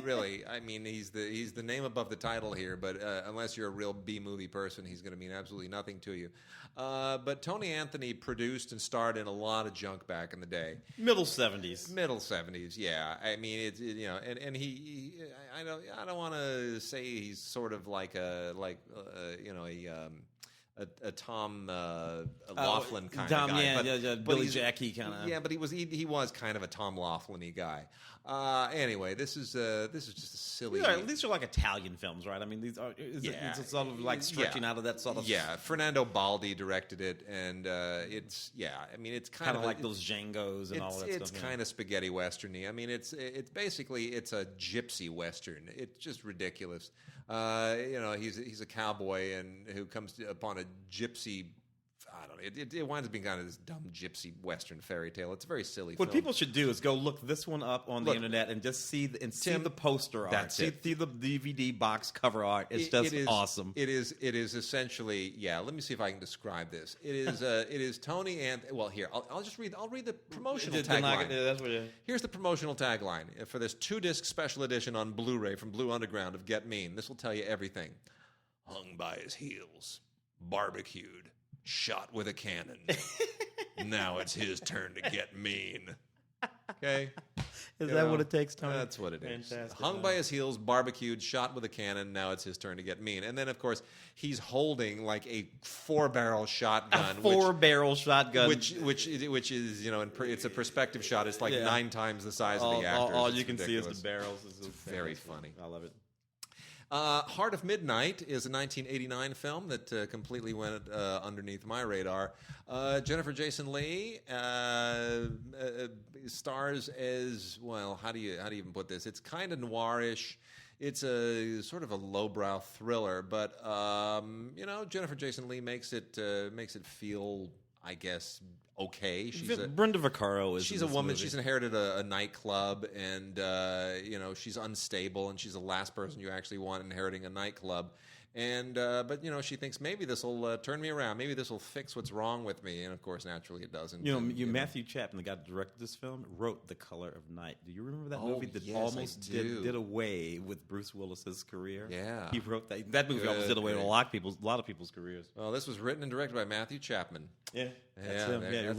Really, I mean, he's the name above the title here, but unless you're a real B-movie person, he's going to mean absolutely nothing to you. But Tony Anthony produced and starred in a lot of junk back in the day.
Middle 70s.
Middle 70s, yeah. I mean, and he I don't want to say he's sort of like a Tom Laughlin kind of guy.
Yeah, Billy Jackie kind of.
Yeah, but he was kind of a Tom Laughlin-y guy. Anyway, this is just a silly.
These are like Italian films, right? I mean, it's sort of like stretching out of that sort of.
Yeah, Fernando Baldi directed it, and it's kind of
like those Django's and all that stuff.
It's kind of spaghetti westerny. I mean, it's basically a gypsy western. It's just ridiculous. He's a cowboy and who comes upon a gypsy. I don't know. It winds up being kind of this dumb gypsy western fairy tale. It's a very silly.
What people should do is go look this one up on the internet and just see the poster art.
That's it.
See the DVD box cover art. It's just awesome.
It is essentially. Yeah. Let me see if I can describe this. It is Tony and here I'll just read. I'll read the promotional tagline.
That's what it is.
Here's the promotional tagline for this 2-disc special edition on Blu-ray from Blue Underground of Get Mean. This will tell you everything. Hung by his heels, barbecued, shot with a cannon. Now it's his turn to get mean. Okay?
Is that what it takes, Tony?
That's what it is.
Fantastic.
Hung by his heels, barbecued, shot with a cannon. Now it's his turn to get mean. And then, of course, he's holding like a 4-barrel shotgun.
Shotgun.
Which is, it's a perspective shot. It's like 9 times the size of the actors.
All you can see is the barrels.
It's very funny.
I love it.
Heart of Midnight is a 1989 film that completely went underneath my radar. Jennifer Jason Leigh stars as, well, how do you even put this? It's kind of noirish. It's a sort of a lowbrow thriller, but Jennifer Jason Leigh makes it feel, I guess, okay.
Brenda Vaccaro is.
She's a woman. She's inherited a nightclub, and she's unstable, and she's the last person you actually want inheriting a nightclub. And but she thinks maybe this will turn me around. Maybe this will fix what's wrong with me. And of course, naturally, it doesn't.
Matthew Chapman, the guy that directed this film, wrote The Color of Night. Do you remember that movie that
yes,
almost did away with Bruce Willis's career?
Yeah,
he wrote that. That movie almost did away with a lot of people's careers.
Well, this was written and directed by Matthew Chapman.
Yeah, that's him. Yeah,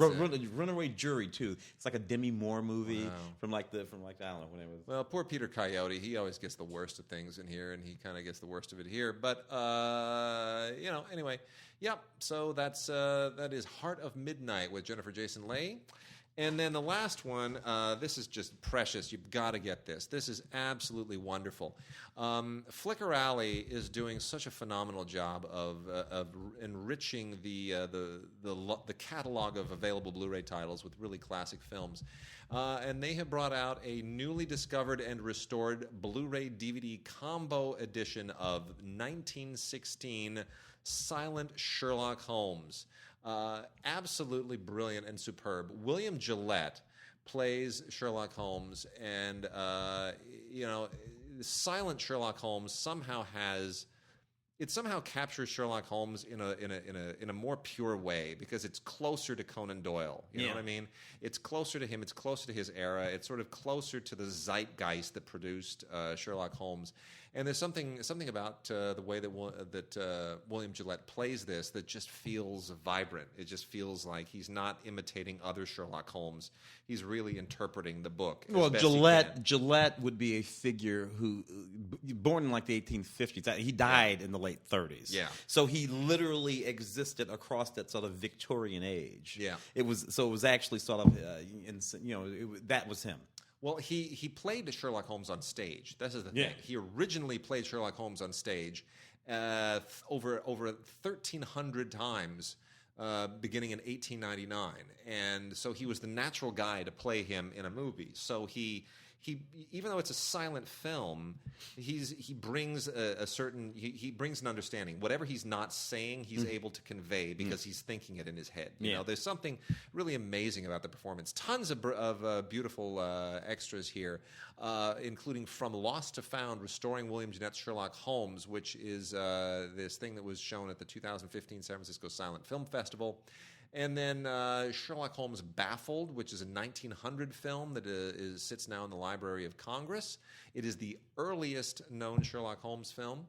Runaway Jury too. It's like a Demi Moore movie from I don't know when it was.
Well, poor Peter Coyote. He always gets the worst of things in here, and he kind of gets the worst of it here. But anyway, yep. So that is Heart of Midnight with Jennifer Jason Leigh. And then the last one, this is just precious. You've got to get this. This is absolutely wonderful. Flickr Alley is doing such a phenomenal job of enriching the catalog of available Blu-ray titles with really classic films. And they have brought out a newly discovered and restored Blu-ray DVD combo edition of 1916 Silent Sherlock Holmes. Absolutely brilliant and superb. William Gillette plays Sherlock Holmes, and Silent Sherlock Holmes somehow captures Sherlock Holmes in a more pure way because it's closer to Conan Doyle. You know what I mean? It's closer to him. It's closer to his era. It's sort of closer to the zeitgeist that produced Sherlock Holmes. And there's something about the way that William Gillette plays this that just feels vibrant. It just feels like he's not imitating other Sherlock Holmes. He's really interpreting the book.
Well, Gillette would be a figure who, born in like the 1850s, he died in the late 30s.
Yeah.
So he literally existed across that sort of Victorian age.
Yeah.
It was actually sort of, that was him.
Well, he played Sherlock Holmes on stage. This is the thing. He originally played Sherlock Holmes on stage over 1,300 times, beginning in 1899. And so he was the natural guy to play him in a movie. So he even though it's a silent film, he brings he brings an understanding. Whatever he's not saying, he's able to convey because he's thinking it in his head. You know, there's something really amazing about the performance. Tons of beautiful extras here, including From Lost to Found, Restoring William Jeanette's Sherlock Holmes, which is this thing that was shown at the 2015 San Francisco Silent Film Festival. And then Sherlock Holmes Baffled, which is a 1900 film that sits now in the Library of Congress. It is the earliest known Sherlock Holmes film.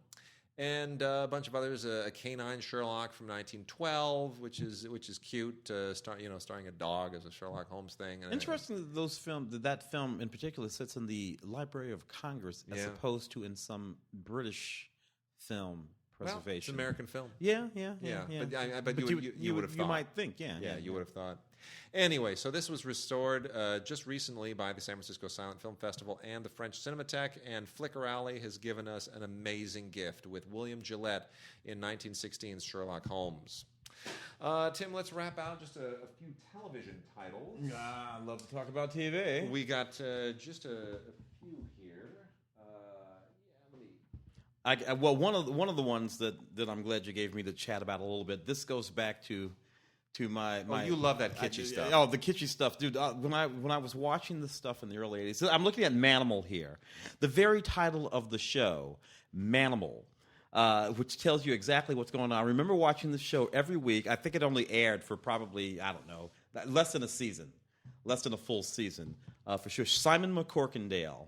And a bunch of others, a Canine Sherlock from 1912, which is cute, starring a dog as a Sherlock Holmes thing.
Interesting that that film in particular sits in the Library of Congress as opposed to in some British film preservation.
Well, it's an American film.
Yeah.
But you would have thought.
You might think,
you would have thought. Anyway, so this was restored just recently by the San Francisco Silent Film Festival and the French Cinematheque, and Flicker Alley has given us an amazing gift with William Gillette in 1916's Sherlock Holmes. Tim, let's wrap out just a few television titles.
I love to talk about TV.
We got just a few here.
One of the ones that I'm glad you gave me to chat about a little bit. This goes back to my.
Oh, you love that kitschy stuff.
Oh, the kitschy stuff, dude. When I was watching this stuff in the early '80s, so I'm looking at Manimal here. The very title of the show, Manimal, which tells you exactly what's going on. I remember watching the show every week. I think it only aired for probably, I don't know, less than a season, less than a full season for sure. Simon McCorkindale,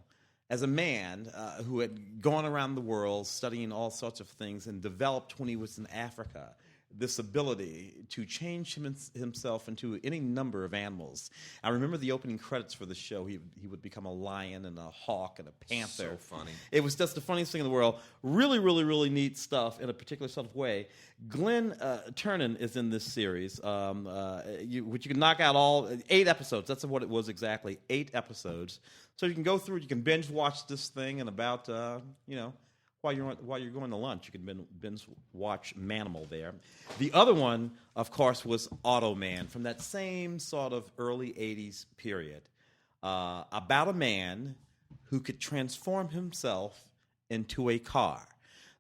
as a man who had gone around the world studying all sorts of things and developed when he was in Africa this ability to change himself into any number of animals. I remember the opening credits for the show. He would become a lion and a hawk and a panther.
So funny.
It was just the funniest thing in the world. Really, really, really neat stuff in a particular sort of way. Glenn Turner is in this series, which you can knock out all 8 episodes. That's what it was exactly, 8 episodes. So you can go through it. You can binge watch this thing in about, while you're going to lunch, you can binge watch Manimal there. The other one, of course, was Automan from that same sort of early '80s period, about a man who could transform himself into a car.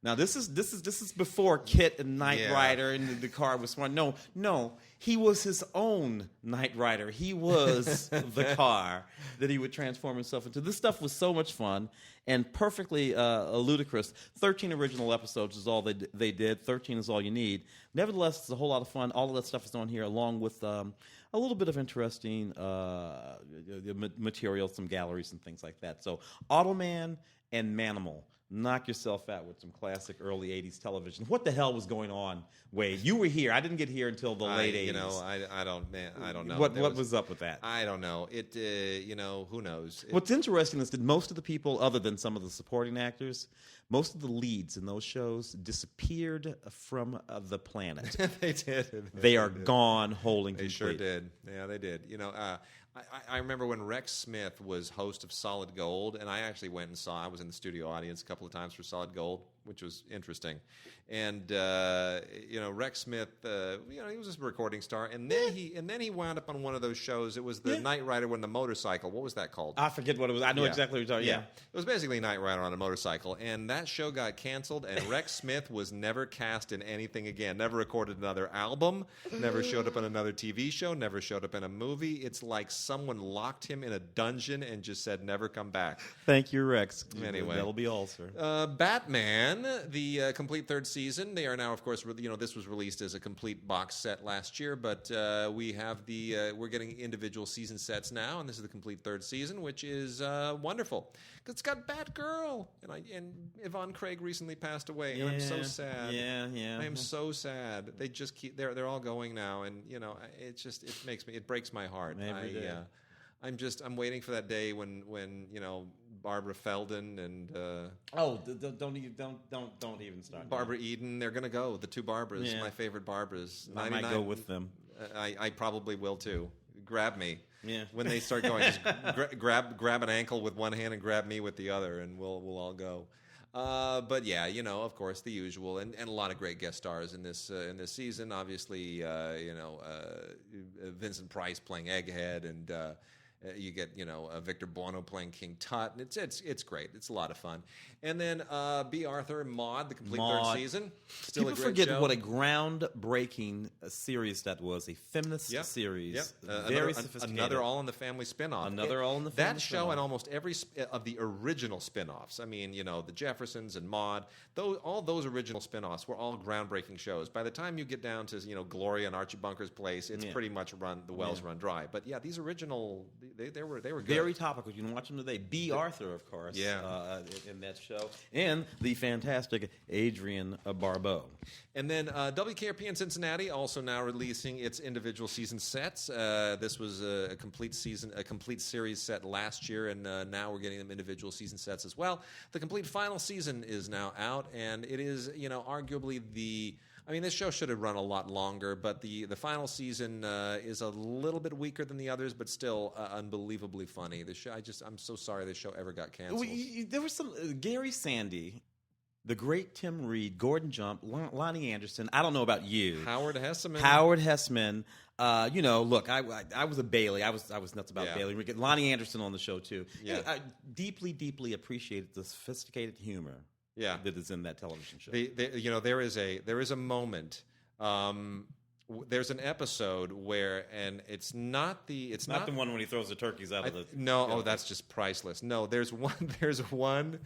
Now this is before Kit and Knight Rider and the car was smart. No, he was his own Knight Rider. He was the car that he would transform himself into. This stuff was so much fun and perfectly ludicrous. 13 original episodes is all they did. 13 is all you need. Nevertheless, it's a whole lot of fun. All of that stuff is on here, along with a little bit of interesting material, some galleries and things like that. So Automan and Manimal. Knock yourself out with some classic early '80s television. What the hell was going on, Wade? You were here. I didn't get here until the late '80s.
I don't know.
What was up with that?
I don't know. It who knows?
What's interesting is that most of the people, other than some of the supporting actors, most of the leads in those shows disappeared from the planet.
They did.
They are gone, holding complete.
They sure did. Yeah, they did. I remember when Rex Smith was host of Solid Gold, and I actually went and saw. I was in the studio audience a couple of times for Solid Gold, which was interesting. And Rex Smith, he was just a recording star, and then he wound up on one of those shows. It was the Knight Rider on the motorcycle. What was that called?
I forget what it was. I know exactly what you're talking. Yeah,
it was basically Knight Rider on a motorcycle, and that show got canceled. And Rex Smith was never cast in anything again. Never recorded another album. Never showed up on another TV show. Never showed up in a movie. It's like someone locked him in a dungeon and just said never come back.
Thank you, Rex.
Anyway,
that'll be all, sir.
Batman, the complete third season. They are now, of course, this was released as a complete box set last year, but we have we're getting individual season sets now, and this is the complete third season, which is wonderful. It's got Batgirl, and Yvonne Craig recently passed away, and I'm so sad.
Yeah.
I am so sad. They just they're all going now, and it breaks my heart. I'm waiting for that day when Barbara Feldon and
don't even start.
Barbara Eden, they're gonna go. The two Barbaras, my favorite Barbaras.
I might go with them.
I probably will too. Grab me.
Yeah.
When they start going, just grab an ankle with one hand and grab me with the other, and we'll all go. But yeah, of course, the usual, and a lot of great guest stars in this season. Obviously, Vincent Price playing Egghead, You get, Victor Buono playing King Tut, and it's great. It's a lot of fun. And then B. Arthur and Maude, the complete third season. Still
People
a great
forget
show.
what a groundbreaking series that was. A feminist series. Very sophisticated.
Another All in the Family spinoff.
All in the Family
That show
spin-off.
and almost every of the original spinoffs. I mean, the Jeffersons and Maude. All those original spinoffs were all groundbreaking shows. By the time you get down to Gloria and Archie Bunker's place, it's pretty much the wells run dry. But yeah, these original they were good.
Very topical. You can watch them today. B. Arthur, of course, in that show, and the fantastic Adrienne Barbeau.
And then WKRP in Cincinnati also now releasing its individual season sets. This was a complete series set last year, and now we're getting them individual season sets as well. The complete final season is now out, and it is, arguably this show should have run a lot longer, but the final season is a little bit weaker than the others, but still unbelievably funny. The show, I'm so sorry this show ever got canceled.
There was some Gary Sandy, the great Tim Reed, Gordon Jump, Lonnie Anderson. I don't know about you,
Howard Hesseman.
Look, I was a Bailey. I was nuts about Bailey. We get Lonnie Anderson on the show too.
Yeah.
I deeply, deeply appreciated the sophisticated humor.
Yeah,
that is in that television show.
There is a moment. There's an episode where, and it's not the
one when he throws the turkeys out of the.
No, that's just priceless. No, there's one.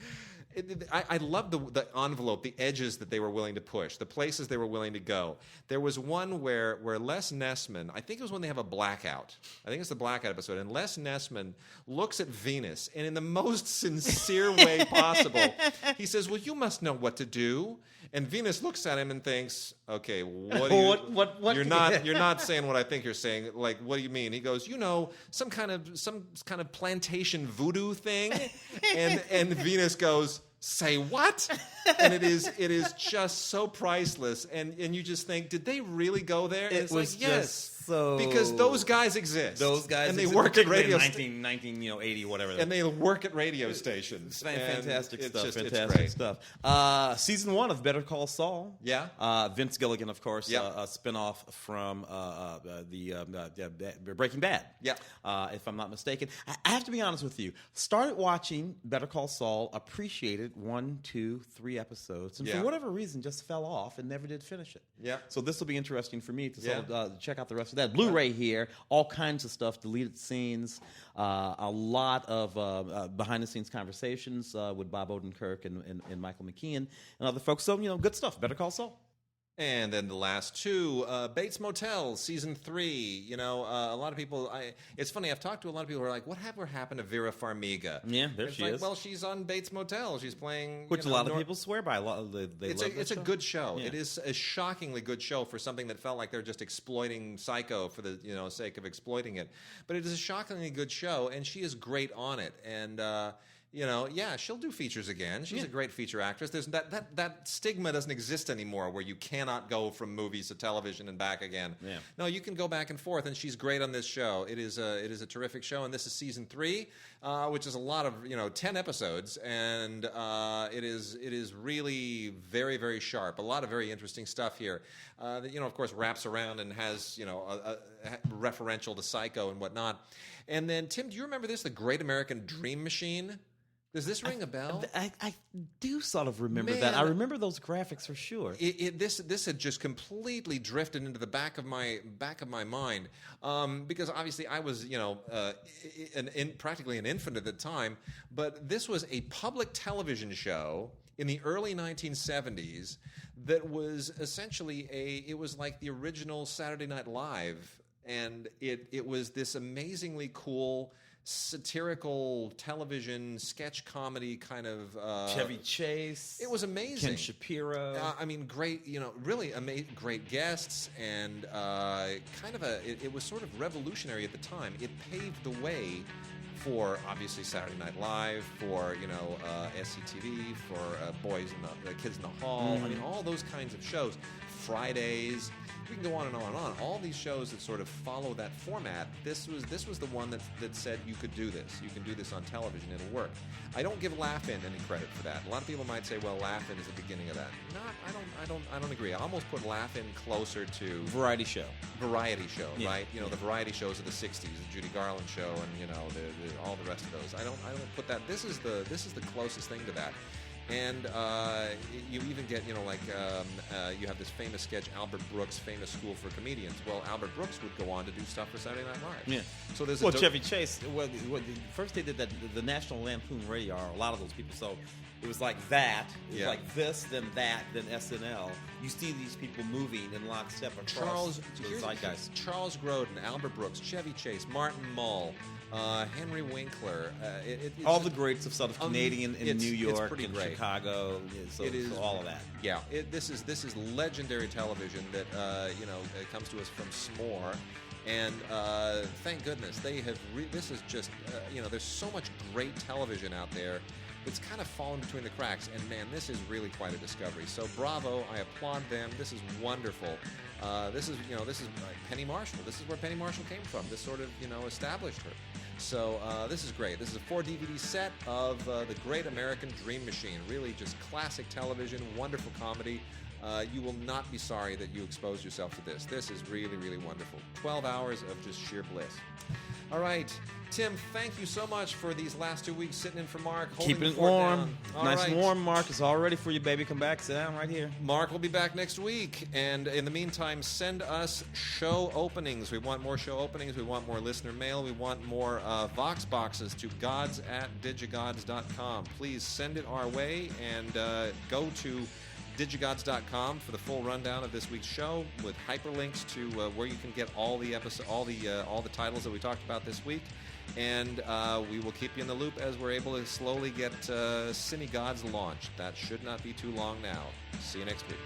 I love the envelope, the edges that they were willing to push, the places they were willing to go. There was one where Les Nessman, I think it was when they have a blackout. I think it's the blackout episode, and Les Nessman looks at Venus, and in the most sincere way possible, he says, "Well, you must know what to do." And Venus looks at him and thinks, "Okay, what do you?
what
you're not saying what I think you're saying. Like, what do you mean?" He goes, some kind of plantation voodoo thing," and Venus goes, "Say what?" And it is just so priceless, and you just think, did they really go there? And
It was
like, yes.
So
Because those guys exist.
and
they work at radio
in 1980, whatever.
And they work at radio stations.
Fantastic
And
stuff.
it's
Fantastic stuff. Season 1 of Better Call Saul.
Yeah.
Vince Gilligan, of course,
Yep.
a spinoff from the Breaking Bad.
Yeah.
If I'm not mistaken. I have to be honest with you. Started watching Better Call Saul, appreciated 1, 2, 3 episodes, and for whatever reason just fell off and never did finish it.
Yeah.
So this will be interesting for me to sort of, check out the rest of that. Blu-ray here, all kinds of stuff, deleted scenes, a lot of behind-the-scenes conversations with Bob Odenkirk and Michael McKean and other folks. So, good stuff. Better Call Saul.
And then the last two, Bates Motel, season 3. A lot of people. It's funny. I've talked to a lot of people who are like, "What happened to Vera Farmiga?"
Yeah, there she is.
Well, she's on Bates Motel. She's playing,
which a lot of people swear by.
It's a good show.
Yeah.
It is a shockingly good show for something that felt like they're just exploiting Psycho for the sake of exploiting it. But it is a shockingly good show, and she is great on it. And she'll do features again. She's a great feature actress. There's that stigma doesn't exist anymore where you cannot go from movies to television and back again.
Yeah.
No, you can go back and forth, and she's great on this show. It is a terrific show, and this is season 3, which is a lot of 10 episodes, and it is really very, very sharp. A lot of very interesting stuff here. That of course wraps around and has a referential to Psycho and whatnot. And then Tim, do you remember this? The Great American Dream Machine. Does this ring a bell?
I do sort of remember
Man,
that. I remember those graphics for sure.
This had just completely drifted into the back of my mind because obviously I was practically an infant at the time. But this was a public television show in the early 1970s that was essentially it was like the original Saturday Night Live, and it was this amazingly cool satirical television sketch comedy kind of
Chevy Chase.
It was amazing.
Ken Shapiro.
Great. Really great guests, and it was sort of revolutionary at the time. It paved the way for obviously Saturday Night Live, for SCTV, for Boys in the Kids in the Hall. I mean, all those kinds of shows. Fridays. We can go on and on and on. All these shows that sort of follow that format. This was the one that said you could do this. You can do this on television. It'll work. I don't give Laugh-In any credit for that. A lot of people might say, well, Laugh-In is the beginning of that. I don't agree. I almost put Laugh-In closer to
variety show,
right? The variety shows of the '60s, the Judy Garland show, and all the rest of those. I don't put that. This is the closest thing to that. And you even get, you have this famous sketch, Albert Brooks' Famous School for Comedians. Well, Albert Brooks would go on to do stuff for Saturday Night Live.
Yeah.
So there's
Chevy Chase. Well, first they did that, the National Lampoon Radio Hour. A lot of those people. So it was like that. It was like this, then that, then SNL. You see these people moving in lockstep across the zeitgeist.
Charles Grodin, Albert Brooks, Chevy Chase, Martin Mull. Henry Winkler,
all the greats of sort of Canadian in New York and
great.
Chicago, so all of that.
Yeah, this is legendary television that it comes to us from S'more, and thank goodness they have. This is just there's so much great television out there. It's kind of fallen between the cracks, and man, this is really quite a discovery. So bravo, I applaud them. This is wonderful. This is Penny Marshall. This is where Penny Marshall came from. This sort of established her. So this is great. This is a 4-DVD set of The Great American Dream Machine. Really just classic television, wonderful comedy. You will not be sorry that you exposed yourself to this. This is really, really wonderful. 12 hours of just sheer bliss. All right. Tim, thank you so much for these last 2 weeks sitting in for Mark.
Keeping it warm. Nice and warm, Mark. It's all ready for you, baby. Come back. Sit down right here.
Mark will be back next week. And in the meantime, send us show openings. We want more show openings. We want more listener mail. We want more Vox boxes to gods@digigods.com. Please send it our way and go to DigiGods.com for the full rundown of this week's show with hyperlinks to where you can get all the titles that we talked about this week, and we will keep you in the loop as we're able to slowly get CineGods launched. That should not be too long now. See you next week.